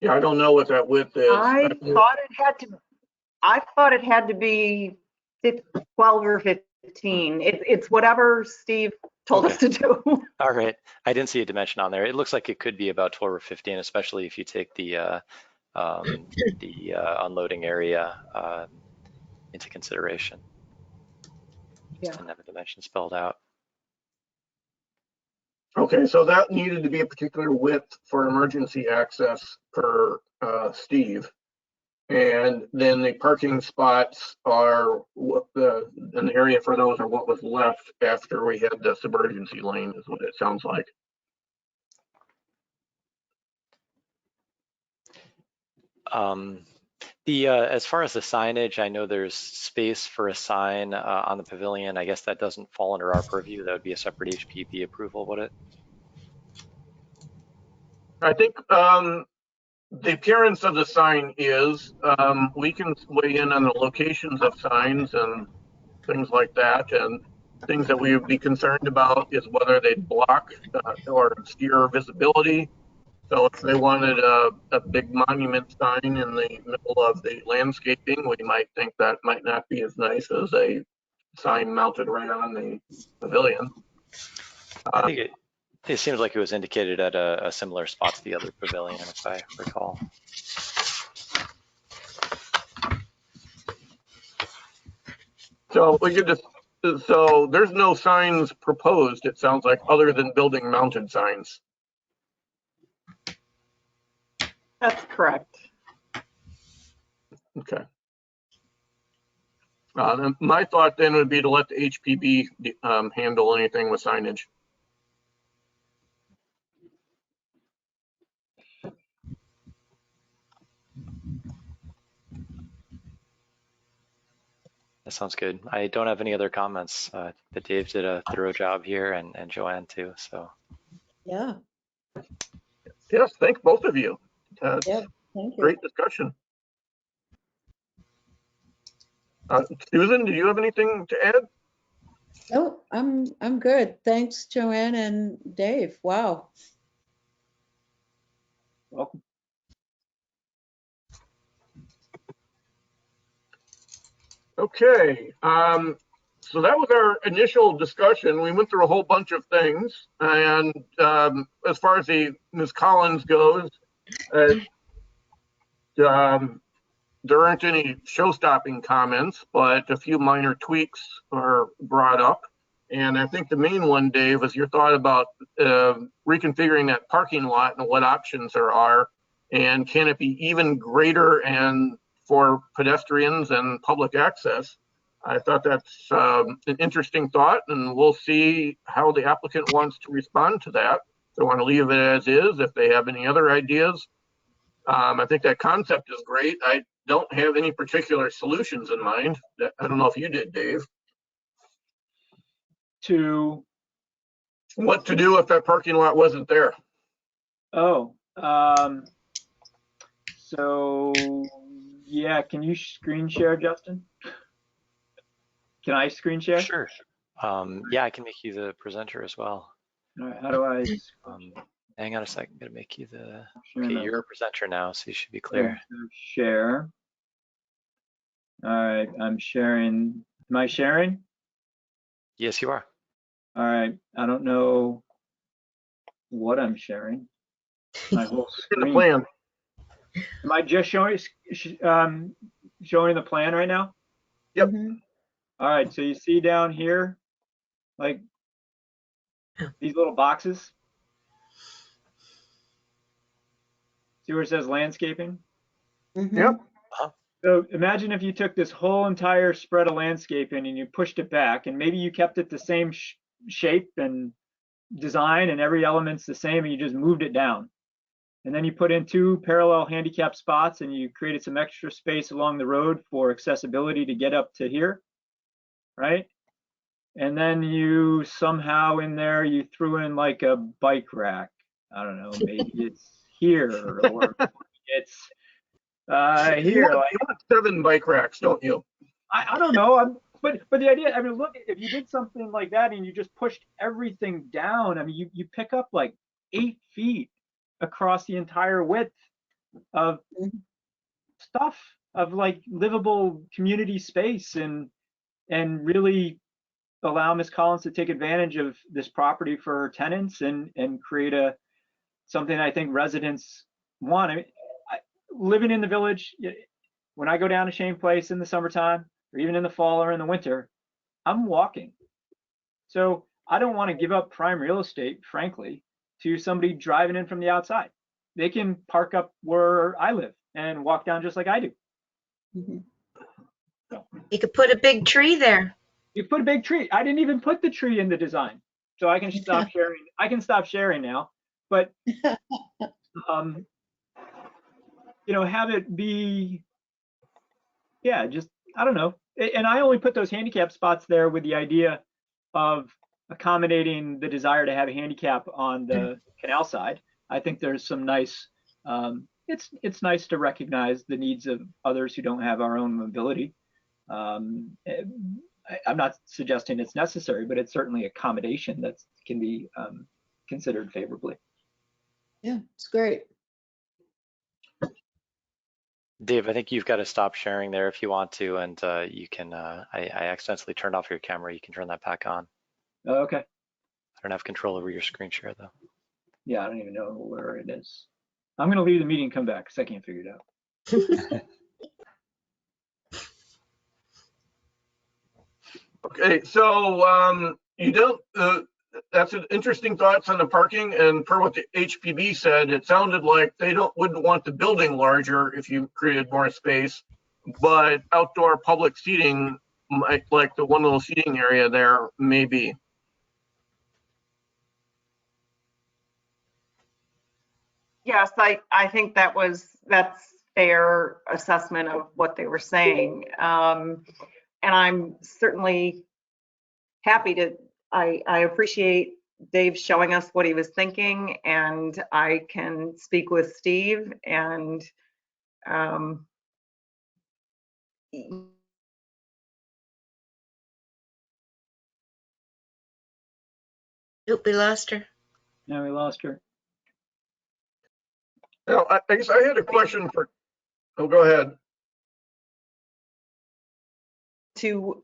Yeah, I don't know what that width is. I thought it had to be 12 or 15. It's whatever Steve told us to do. All right. I didn't see a dimension on there. It looks like it could be about 12 or 15, especially if you take the unloading area into consideration. Yeah. Just didn't have a dimension spelled out. Okay, so that needed to be a particular width for emergency access per Steve. And then the parking spots are what an area for those are what was left after we had the subemergency lane is what it sounds like. As far as the signage, I know there's space for a sign on the pavilion. I guess that doesn't fall under our purview. That would be a separate HPB approval, would it? I think the appearance of the sign is, we can weigh in on the locations of signs and things like that. And things that we would be concerned about is whether they block or obscure visibility. So if they wanted a big monument sign in the middle of the landscaping, we might think that might not be as nice as a sign mounted right on the pavilion. I think it seems like it was indicated at a similar spot to the other pavilion, if I recall. So we could just, so there's no signs proposed, it sounds like, other than building mounted signs. That's correct. Okay. My thought then would be to let the HPB handle anything with signage. That sounds good. I don't have any other comments. But Dave did a thorough job here, and Joanne too. So Yeah, Yes, thank both of you. yeah, thank you. Great discussion. Susan, do you have anything to add? No, I'm good. Thanks, Joanne and Dave. Wow. Welcome. Okay, so that was our initial discussion. We went through a whole bunch of things, and as far as the Ms. Collins goes, there aren't any show-stopping comments, but a few minor tweaks are brought up. And I think the main one, Dave, is your thought about reconfiguring that parking lot and what options there are, and can it be even greater and for pedestrians and public access. I thought that's an interesting thought, and we'll see how the applicant wants to respond to that. If they want to leave it as is, if they have any other ideas. I think that concept is great. I don't have any particular solutions in mind. I don't know if you did, Dave. To what to do if that parking lot wasn't there? Oh, so yeah, can you screen share, Justin? Can I screen share? Sure. Yeah, I can make you the presenter as well. All right, how do I? Hang on a second. I'm gonna make you the. Sure Okay, enough. you're a presenter now, so you should be clear. Share. All right, I'm sharing. Am I sharing? Yes, you are. All right, I don't know what I'm sharing. My whole screen. The plan. Am I just showing the plan right now? Yep. Mm-hmm. All right, so you see down here, like these little boxes. See where it says landscaping? Mm-hmm. Yep. So imagine if you took this whole entire spread of landscaping and you pushed it back, and maybe you kept it the same shape and design and every element's the same, and you just moved it down. And then you put in 2 parallel handicap spots and you created some extra space along the road for accessibility to get up to here, right? And then you somehow in there, you threw in like a bike rack. I don't know, maybe it's here or it's here. You want 7 bike racks, don't you? I don't know. But the idea, I mean, look, if you did something like that and you just pushed everything down, I mean, you pick up like 8 feet across the entire width of stuff, of like livable community space, and really allow Ms. Collins to take advantage of this property for her tenants and create something I think residents want. I mean, living in the village, when I go down to Shane Place in the summertime, or even in the fall or in the winter, I'm walking. So I don't want to give up prime real estate, frankly, to somebody driving in from the outside. They can park up where I live and walk down just like I do. So, You could put a big tree there. you put a big tree. I didn't even put the tree in the design, so I can stop sharing. I can stop sharing now, but have it be, just, I don't know. And I only put those handicap spots there with the idea of accommodating the desire to have a handicap on the canal side. I think there's some nice, it's nice to recognize the needs of others who don't have our own mobility. I'm not suggesting it's necessary, but it's certainly accommodation that can be considered favorably. Yeah, it's great. Dave, I think you've got to stop sharing there if you want to, and you can, I accidentally turned off your camera. You can turn that back on. Oh, okay. I don't have control over your screen share though. Yeah, I don't even know where it is. I'm going to leave the meeting and come back because I can't figure it out. Okay, so you don't, that's an interesting thoughts on the parking, and per what the HPB said, it sounded like they wouldn't want the building larger if you created more space, but outdoor public seating, like the one little seating area there, maybe. Yes, I think that's fair assessment of what they were saying. And I'm certainly happy to, I appreciate Dave showing us what he was thinking, and I can speak with Steve and Nope, we lost her. Now we lost her. Now, I guess I had a question for, oh, go ahead. To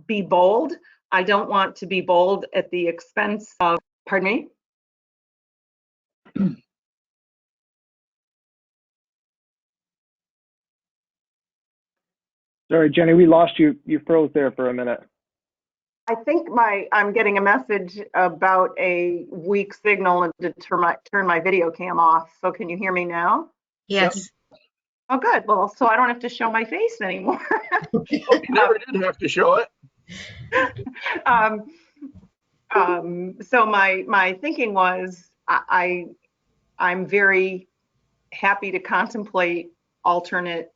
be bold. I don't want to be bold at the expense of, pardon me? Sorry, Jenny, we lost you. You froze there for a minute. I think I'm getting a message about a weak signal and to turn my video cam off. So can you hear me now? Yes. Oh, good. Well, so I don't have to show my face anymore. You never did have to show it. So my thinking was I'm very happy to contemplate alternate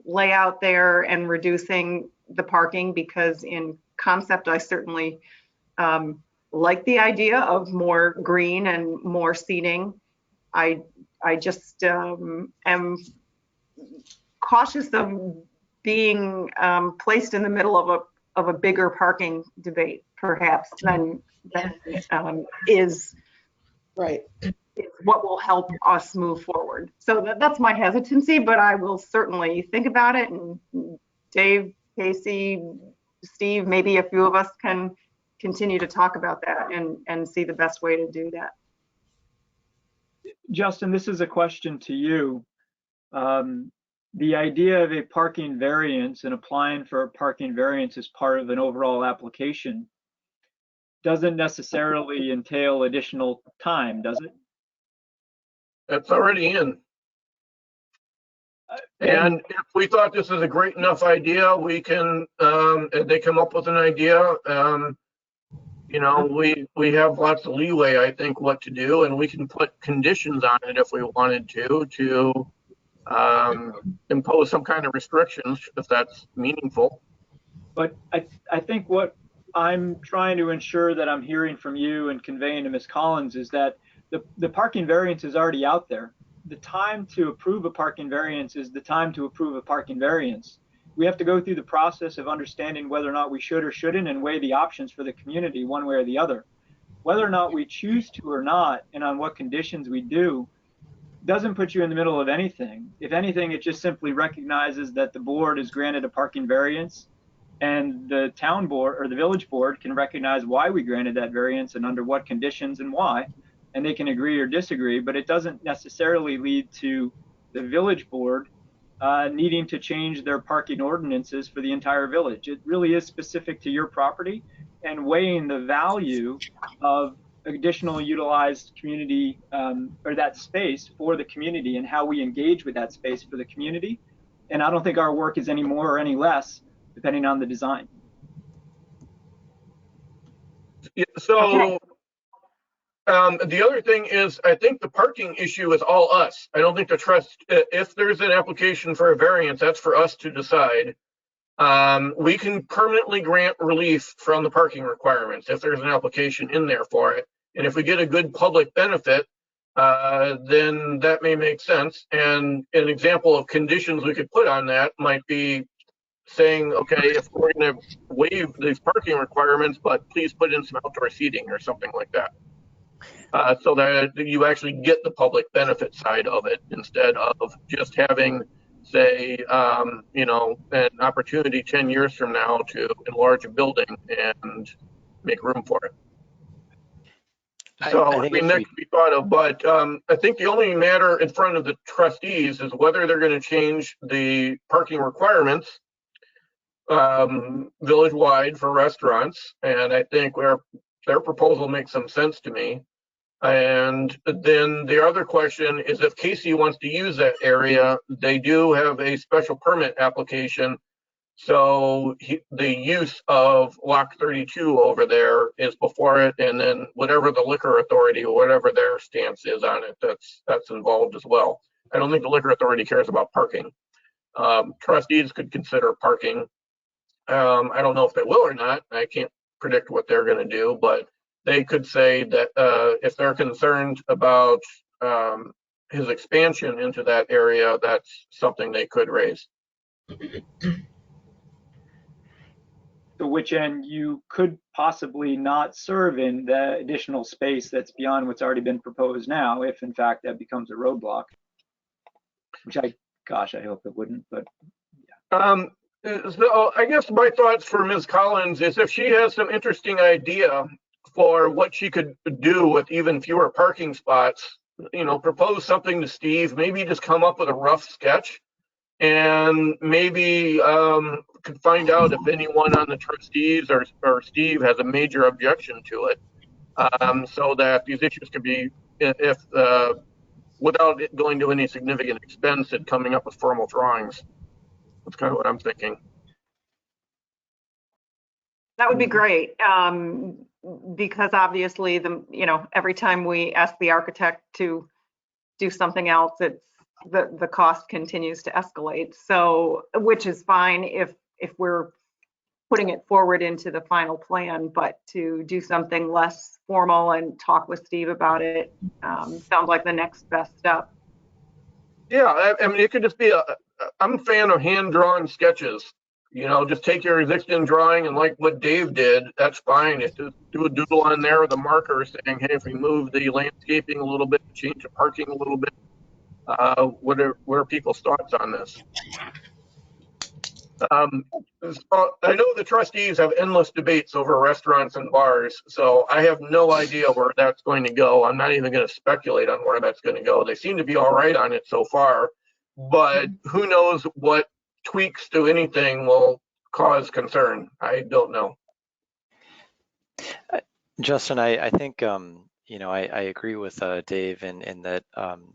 layout there and reducing the parking, because in concept I certainly like the idea of more green and more seating. I just am cautious of being placed in the middle of a bigger parking debate, perhaps, than is Right. what will help us move forward. So that's my hesitancy, but I will certainly think about it. And Dave, Casey, Steve, maybe a few of us can continue to talk about that and see the best way to do that. Justin, this is a question to you. The idea of a parking variance and applying for a parking variance as part of an overall application doesn't necessarily entail additional time, does it? That's already in. And if we thought this is a great enough idea, we can, if they come up with an idea, we have lots of leeway, I think, what to do, and we can put conditions on it if we wanted to impose some kind of restrictions if that's meaningful. But I think what I'm trying to ensure that I'm hearing from you and conveying to Ms. Collins is that the parking variance is already out there. The time to approve a parking variance is the time to approve a parking variance. We have to go through the process of understanding whether or not we should or shouldn't and weigh the options for the community one way or the other. whether or not we choose to or not, and on what conditions we do, doesn't put you in the middle of anything. If anything, it just simply recognizes that the board is granted a parking variance, and the town board or the village board can recognize why we granted that variance and under what conditions and why, and they can agree or disagree, but it doesn't necessarily lead to the village board needing to change their parking ordinances for the entire village. It really is specific to your property and weighing the value of additional utilized community or that space for the community and how we engage with that space for the community. And I don't think our work is any more or any less depending on the design. Yeah, so the other thing is, I think the parking issue is all us. I don't think the trust, if there's an application for a variance, that's for us to decide. We can permanently grant relief from the parking requirements if there's an application in there for it. And if we get a good public benefit, then that may make sense. And an example of conditions we could put on that might be saying, okay, if we're going to waive these parking requirements, but please put in some outdoor seating or something like that. So that you actually get the public benefit side of it instead of just having, say, you know, an opportunity 10 years from now to enlarge a building and make room for it. So, I mean, that could be thought of, but I think the only matter in front of the trustees is whether they're going to change the parking requirements village-wide for restaurants, and I think their proposal makes some sense to me. And then the other question is, if Casey wants to use that area, they do have a special permit application. So the use of Lock 32 over there is before it, and then whatever the liquor authority or whatever their stance is on it, that's involved as well. I don't think the liquor authority cares about parking. Trustees could consider parking. I don't know if they will or not. I can't predict what they're going to do, but they could say that if they're concerned about his expansion into that area, that's something they could raise. To which end you could possibly not serve in the additional space that's beyond what's already been proposed now, if in fact that becomes a roadblock. Which I hope it wouldn't, but yeah. So I guess my thoughts for Ms. Collins is if she has some interesting idea for what she could do with even fewer parking spots, you know, propose something to Steve, maybe just come up with a rough sketch, and maybe could find out if anyone on the trustees or Steve has a major objection to it, so that these issues could be, if without it going to any significant expense and coming up with formal drawings. That's kind of what I'm thinking. That would be great, because obviously every time we ask the architect to do something else, it's the cost continues to escalate. So, which is fine if we're putting it forward into the final plan, but to do something less formal and talk with Steve about it sounds like the next best step. Yeah, I mean, it could just be I'm a fan of hand-drawn sketches. You know, just take your existing drawing and like what Dave did, that's fine. Just do a doodle on there with a marker saying, hey, if we move the landscaping a little bit, change the parking a little bit, what are people's thoughts on this? So I know the trustees have endless debates over restaurants and bars, so I have no idea where that's going to go. I'm not even going to speculate on where that's going to go. They seem to be all right on it so far, but who knows what tweaks to anything will cause concern. I don't know. Justin, I think you know, I agree with Dave in that,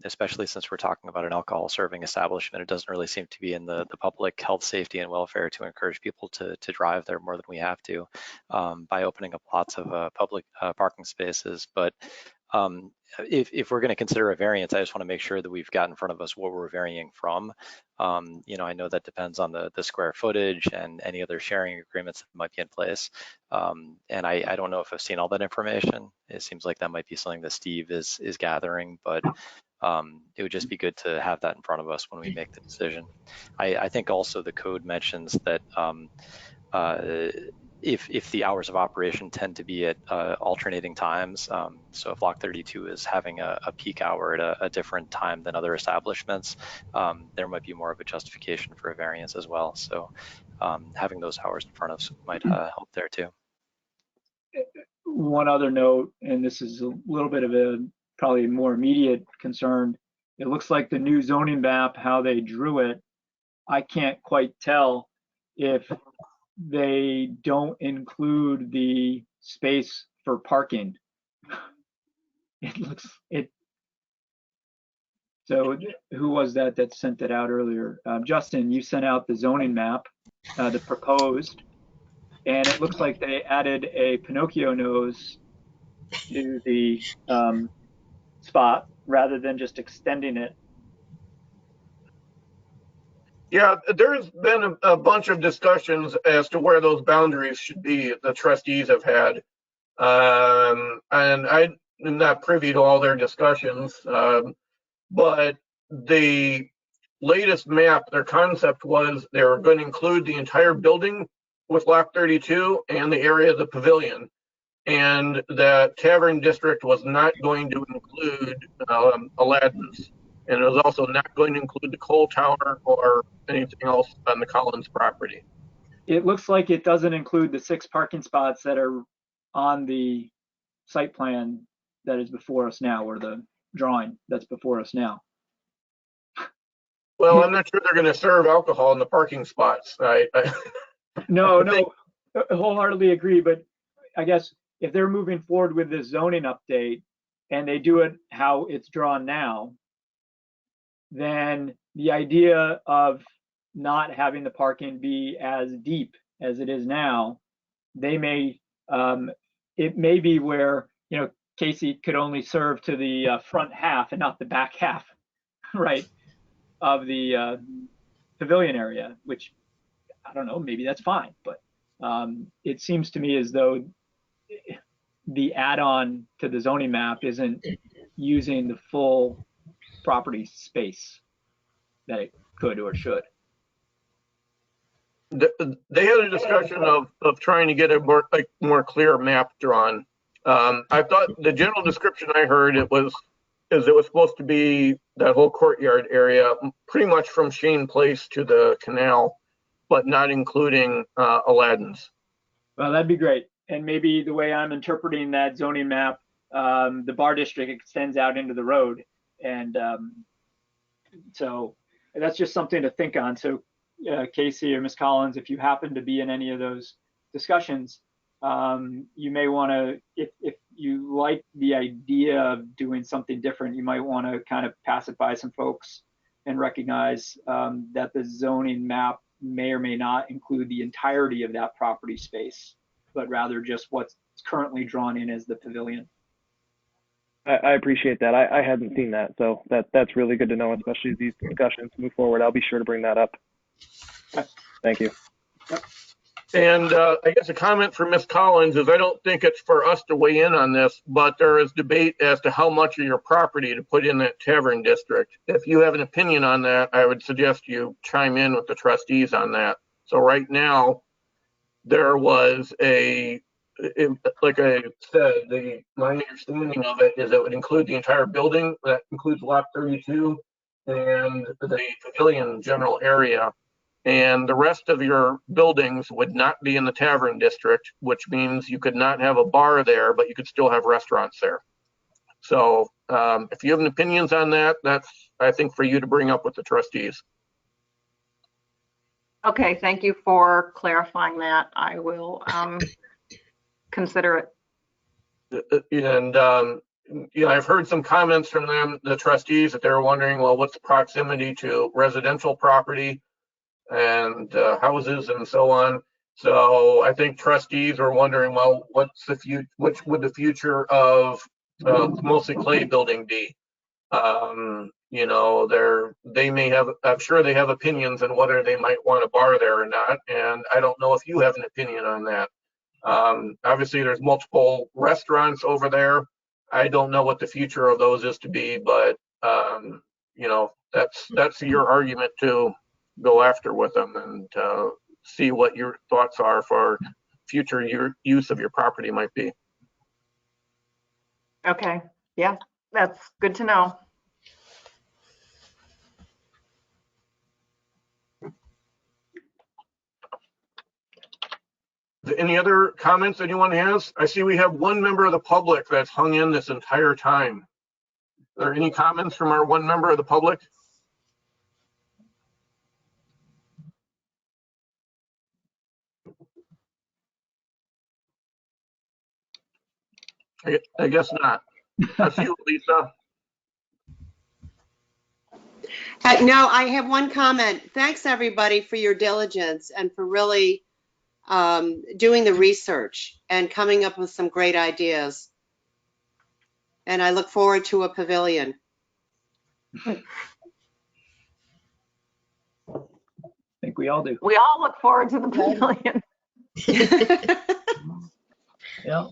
especially since we're talking about an alcohol serving establishment, it doesn't really seem to be in the public health, safety, and welfare to encourage people to drive there more than we have to by opening up lots of public parking spaces. But if we're going to consider a variance, I just want to make sure that we've got in front of us what we're varying from. You know, I know that depends on the square footage and any other sharing agreements that might be in place. And I don't know if I've seen all that information. It seems like that might be something that Steve is gathering, but it would just be good to have that in front of us when we make the decision. I think also the code mentions that if the hours of operation tend to be at alternating times, so if Lock 32 is having a peak hour at a different time than other establishments, there might be more of a justification for a variance as well. So having those hours in front of us might help there too. One other note, and this is a little bit of a probably more immediate concern. It looks like the new zoning map, how they drew it, I can't quite tell if they don't include the space for parking. So who was that sent it out earlier? Justin, you sent out the zoning map, the proposed, and it looks like they added a Pinocchio nose to the spot rather than just extending it. Yeah, there's been a bunch of discussions as to where those boundaries should be. The trustees have had, and I'm not privy to all their discussions, but the latest map, their concept was they were going to include the entire building with Lock 32 and the area of the pavilion, and the Tavern District was not going to include Aladdin's. And it was also not going to include the coal tower or anything else on the Collins property. It looks like it doesn't include the 6 parking spots that are on the site plan that is before us now, or the drawing that's before us now. Well, I'm not sure they're going to serve alcohol in the parking spots. No, I wholeheartedly agree. But I guess if they're moving forward with this zoning update and they do it how it's drawn now, then the idea of not having the parking be as deep as it is now, they may, it may be where, Casey could only serve to the front half and not the back half, right, of the pavilion area, which I don't know, maybe that's fine. But it seems to me as though the add-on to the zoning map isn't using the full property space that it could or should. They had a discussion of trying to get a more clear map drawn. I thought the general description I heard it was supposed to be that whole courtyard area, pretty much from Shane Place to the canal, but not including Aladdin's. Well, that'd be great. And maybe the way I'm interpreting that zoning map, the bar district extends out into the road. And so that's just something to think on. So Casey or Ms. Collins, if you happen to be in any of those discussions, you may want to, if you like the idea of doing something different, you might want to kind of pass it by some folks and recognize that the zoning map may or may not include the entirety of that property space, but rather just what's currently drawn in as the pavilion. I appreciate that. I hadn't seen that, so that's really good to know, especially as these discussions move forward. I'll be sure to bring that up. Thank you. Yep. And I guess a comment from Ms. Collins is I don't think it's for us to weigh in on this, but there is debate as to how much of your property to put in that tavern district. If you have an opinion on that, I would suggest you chime in with the trustees on that. So right now, there was like I said, my understanding of it is it would include the entire building. That includes Lot 32 and the pavilion general area. And the rest of your buildings would not be in the tavern district, which means you could not have a bar there, but you could still have restaurants there. So if you have opinions on that, that's, I think, for you to bring up with the trustees. Okay, thank you for clarifying that. I will consider it. And I've heard some comments from them, the trustees, that they're wondering, well, what's the proximity to residential property and houses and so on. So I think trustees are wondering, well, which would the future of mostly clay building be? They may have, I'm sure they have opinions on whether they might want a bar there or not. And I don't know if you have an opinion on that. Obviously there's multiple restaurants over there. I don't know what the future of those is to be, but that's your argument to go after with them and see what your thoughts are for future use of your property might be. Okay, yeah, that's good to know. Any other comments anyone has? I see we have one member of the public that's hung in this entire time. Are there any comments from our one member of the public? I guess not. That's you, Lisa. No, I have one comment. Thanks, everybody, for your diligence and for really doing the research and coming up with some great ideas. And I look forward to a pavilion. I think we all do. We all look forward to the pavilion. Yeah.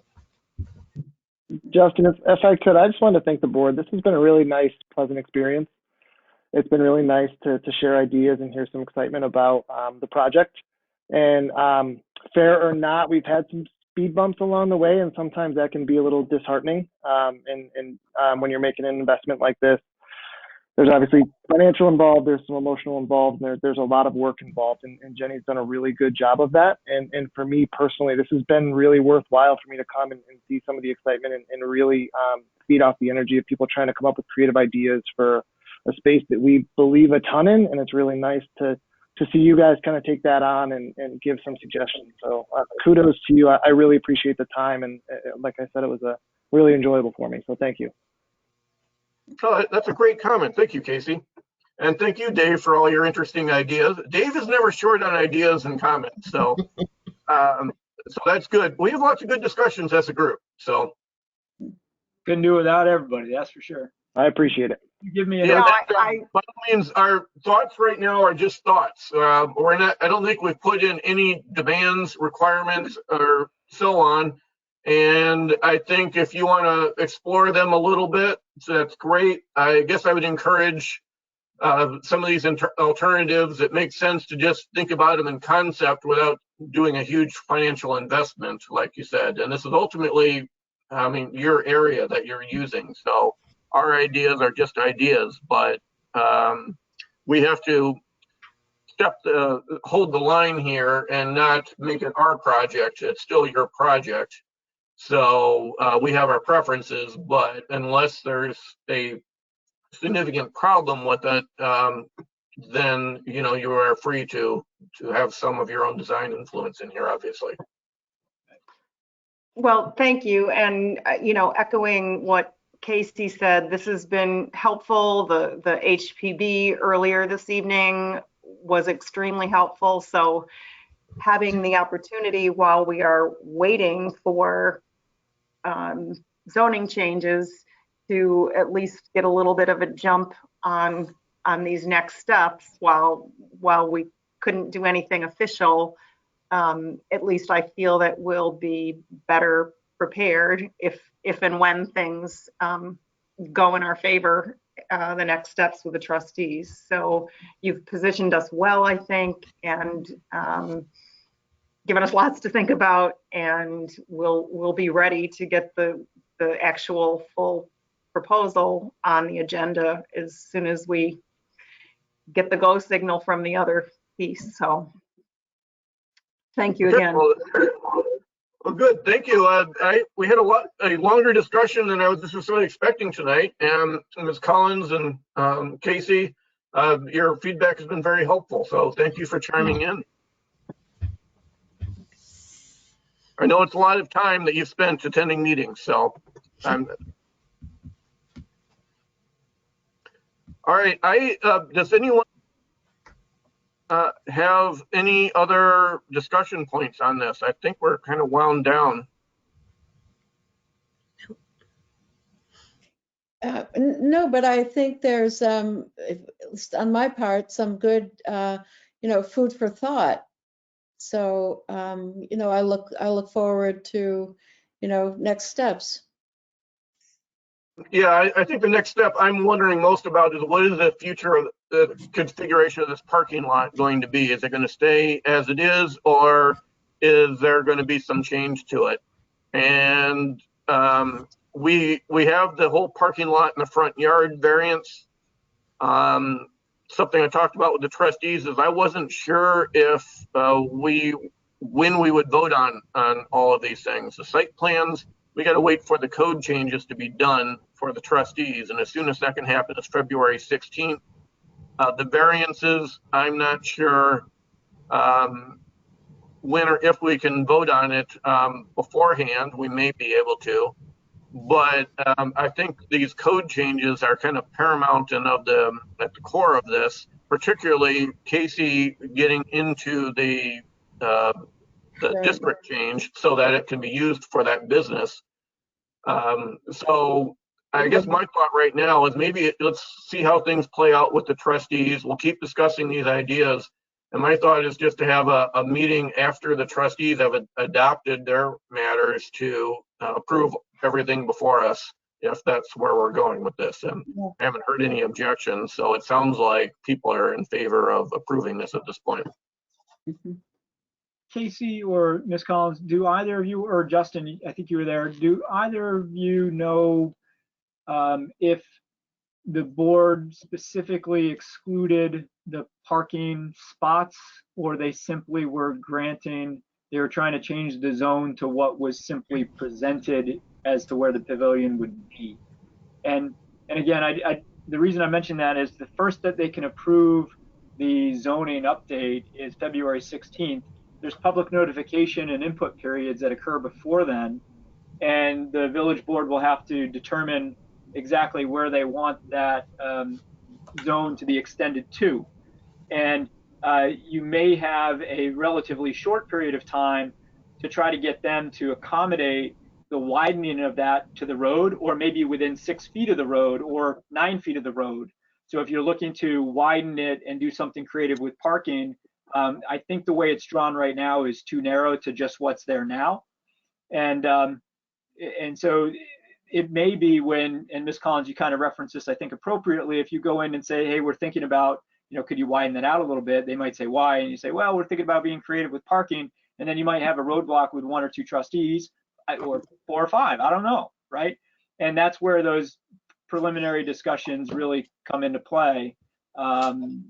Justin, if I could, I just wanted to thank the board. This has been a really nice, pleasant experience. It's been really nice to share ideas and hear some excitement about the project. And fair or not, we've had some speed bumps along the way, and sometimes that can be a little disheartening. When you're making an investment like this, there's obviously financial involved, there's some emotional involved, and there's a lot of work involved, and Jenny's done a really good job of that. And for me personally, this has been really worthwhile for me to come and see some of the excitement and really feed off the energy of people trying to come up with creative ideas for a space that we believe a ton in. And it's really nice to see you guys kind of take that on and give some suggestions. So kudos to you. I really appreciate the time. And like I said, it was really enjoyable for me. So thank you. Oh, that's a great comment. Thank you, Casey. And thank you, Dave, for all your interesting ideas. Dave is never short on ideas and comments. So, so that's good. We have lots of good discussions as a group. So couldn't do it without everybody, that's for sure. I appreciate it. Give me a yeah, I by all means, our thoughts right now are just thoughts. We're not. I don't think we've put in any demands, requirements, or so on. And I think if you want to explore them a little bit, so that's great. I guess I would encourage some of these alternatives. It makes sense to just think about them in concept without doing a huge financial investment, like you said. And this is ultimately, I mean, your area that you're using. So our ideas are just ideas, but we have to hold the line here and not make it our project. It's still your project. So we have our preferences, but unless there's a significant problem with it, then you are free to have some of your own design influence in here, obviously. Well, thank you. And, echoing what Casey said, this has been helpful. The HPB earlier this evening was extremely helpful. So having the opportunity while we are waiting for zoning changes to at least get a little bit of a jump on these next steps while we couldn't do anything official. At least I feel that we'll be better prepared if and when things go in our favor, the next steps with the trustees. So you've positioned us well, I think, and given us lots to think about, and we'll be ready to get the actual full proposal on the agenda as soon as we get the go signal from the other piece. So thank you again. Well, good. Thank you. We had a longer discussion than I was necessarily expecting tonight. And Ms. Collins and Casey, your feedback has been very helpful. So thank you for chiming in. I know it's a lot of time that you've spent attending meetings. So all right. Does anyone have any other discussion points on this? I think we're kind of wound down. No, but I think there's, at least on my part, some good, food for thought. So, I look forward to, next steps. Yeah, I think the next step I'm wondering most about is what is the future of the configuration of this parking lot going to be? Is it going to stay as it is, or is there going to be some change to it? And we have the whole parking lot in the front yard variance. Something I talked about with the trustees is I wasn't sure if when we would vote on all of these things. The site plans, we got to wait for the code changes to be done for the trustees, and as soon as that can happen is February 16th. The variances, I'm not sure when or if we can vote on it beforehand. We may be able to, but I think these code changes are kind of paramount and at the core of this, particularly Casey getting into the district change so that it can be used for that business. So I guess my thought right now is maybe let's see how things play out with the trustees. We'll keep discussing these ideas. And my thought is just to have a meeting after the trustees have adopted their matters to approve everything before us, if that's where we're going with this. And I haven't heard any objections, so it sounds like people are in favor of approving this at this point. Casey or Ms. Collins, do either of you, or Justin, I think you were there, do either of you know if the board specifically excluded the parking spots, or they simply were granting, they were trying to change the zone to what was simply presented as to where the pavilion would be? And again, the reason I mention that is the first that they can approve the zoning update is February 16th. There's public notification and input periods that occur before then, and the village board will have to determine exactly where they want that zone to be extended to. And you may have a relatively short period of time to try to get them to accommodate the widening of that to the road, or maybe within 6 feet of the road or 9 feet of the road. So if you're looking to widen it and do something creative with parking, I think the way it's drawn right now is too narrow to just what's there now. And so it may be when, and Ms. Collins, you kind of referenced this, I think appropriately, if you go in and say, hey, we're thinking about, could you widen that out a little bit? They might say, why? And you say, well, we're thinking about being creative with parking. And then you might have a roadblock with 1 or 2 trustees, or 4 or 5, I don't know, right? And that's where those preliminary discussions really come into play. And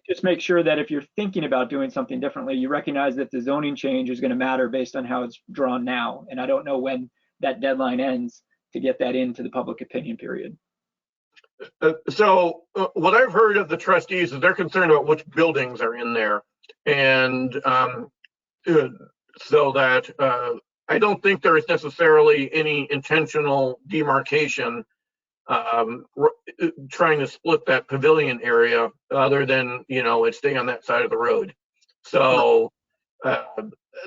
just make sure that if you're thinking about doing something differently, you recognize that the zoning change is going to matter based on how it's drawn now. And I don't know when that deadline ends to get that into the public opinion period. So what I've heard of the trustees is they're concerned about which buildings are in there. And so that I don't think there is necessarily any intentional demarcation trying to split that pavilion area, other than it stay on that side of the road. So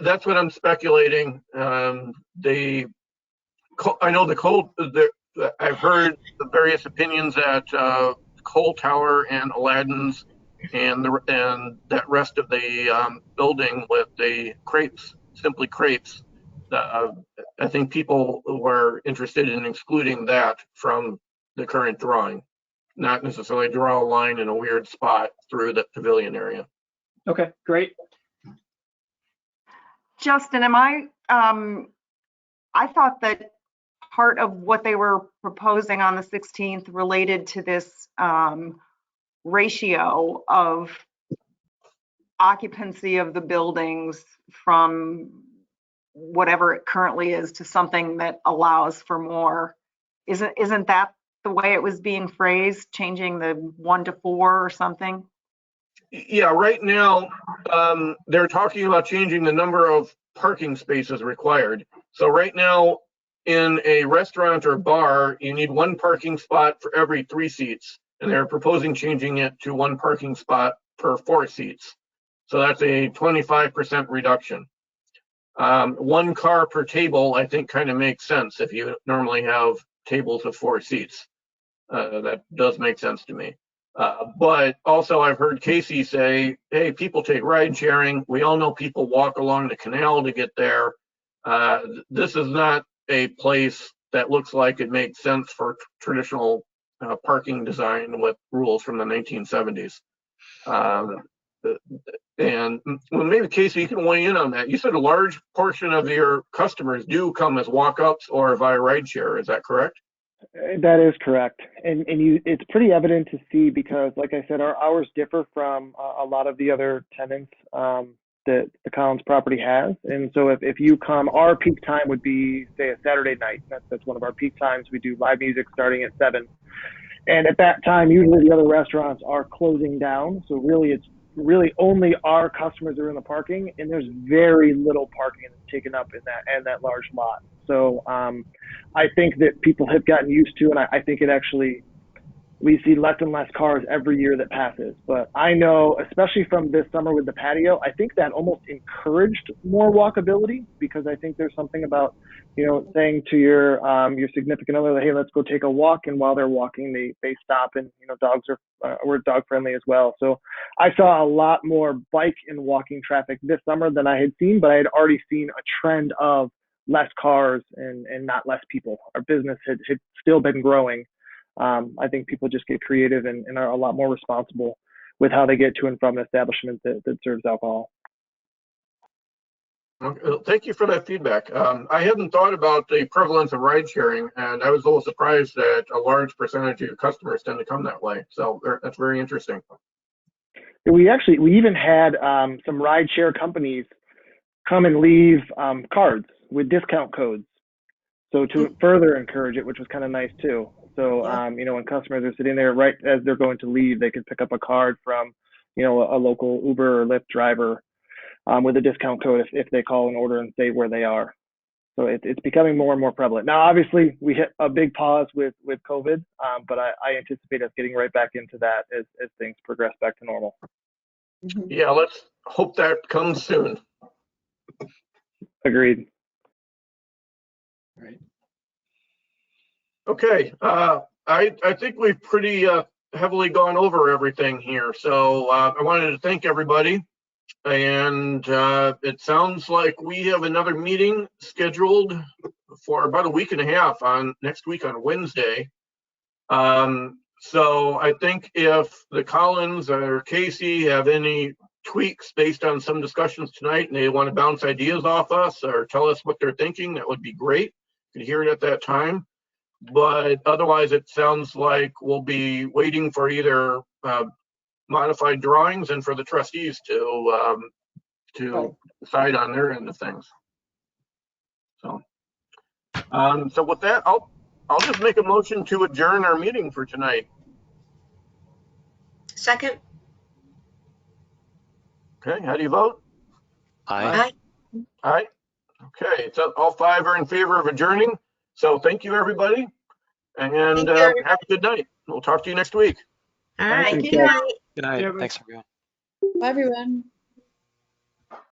that's what I'm speculating. I know I've heard the various opinions at Cole Tower and Aladdin's and that rest of the building with the crepes, simply crepes. I think people were interested in excluding that from the current drawing, not necessarily draw a line in a weird spot through the pavilion area. Okay, great. Justin, I thought that part of what they were proposing on the 16th related to this ratio of occupancy of the buildings from whatever it currently is to something that allows for more. Isn't that the way it was being phrased, changing the 1 to 4 or something? Yeah, right now they're talking about changing the number of parking spaces required. So right now in a restaurant or bar, you need 1 parking spot for every 3 seats. And they're proposing changing it to 1 parking spot per 4 seats. So that's a 25% reduction. 1 car per table, I think, kind of makes sense if you normally have tables with 4 seats. That does make sense to me. But also I've heard Casey say, hey, people take ride sharing. We all know people walk along the canal to get there. This is not a place that looks like it makes sense for traditional parking design with rules from the 1970s. And well, maybe Casey, you can weigh in on that. You said a large portion of your customers do come as walk-ups or via rideshare. Is that correct? That is correct, and it's pretty evident to see because, like I said, our hours differ from a lot of the other tenants that the Collins property has. And so if you come, our peak time would be, say, a Saturday night. That's one of our peak times. We do live music starting at 7. And at that time, usually the other restaurants are closing down. So really, it's really only our customers are in the parking, and there's very little parking taken up in that large lot. So I think that people have gotten used to, and I think it actually, we see less and less cars every year that passes. But I know, especially from this summer with the patio, I think that almost encouraged more walkability, because I think there's something about, saying to your significant other, hey, let's go take a walk. And while they're walking, they stop, and, dogs are, we're dog friendly as well. So I saw a lot more bike and walking traffic this summer than I had seen, but I had already seen a trend of less cars and not less people. Our business had still been growing. I think people just get creative and are a lot more responsible with how they get to and from an establishment that serves alcohol. Thank you for that feedback. I hadn't thought about the prevalence of ride sharing, and I was a little surprised that a large percentage of your customers tend to come that way. So that's very interesting. We even had some ride share companies come and leave cards with discount codes. So to further encourage it, which was kind of nice too. So, when customers are sitting there right as they're going to leave, they can pick up a card from, a local Uber or Lyft driver with a discount code if they call an order and say where they are. So it's becoming more and more prevalent. Now, obviously, we hit a big pause with COVID, but I anticipate us getting right back into that as things progress back to normal. Yeah, let's hope that comes soon. Agreed. Right. Okay, I think we've pretty heavily gone over everything here. So I wanted to thank everybody. And it sounds like we have another meeting scheduled for about a week and a half next week on Wednesday. So I think if the Collins or Casey have any tweaks based on some discussions tonight and they want to bounce ideas off us or tell us what they're thinking, that would be great. You could hear it at that time. But otherwise, it sounds like we'll be waiting for either modified drawings and for the trustees to decide on their end of things. So, so with that, I'll just make a motion to adjourn our meeting for tonight. Second. Okay, how do you vote? Aye. Aye. Okay, so all 5 are in favor of adjourning. So thank you, everybody, and have a good night. We'll talk to you next week. All right. Thank Good you. night. Good night. Thanks, everyone. Bye, everyone.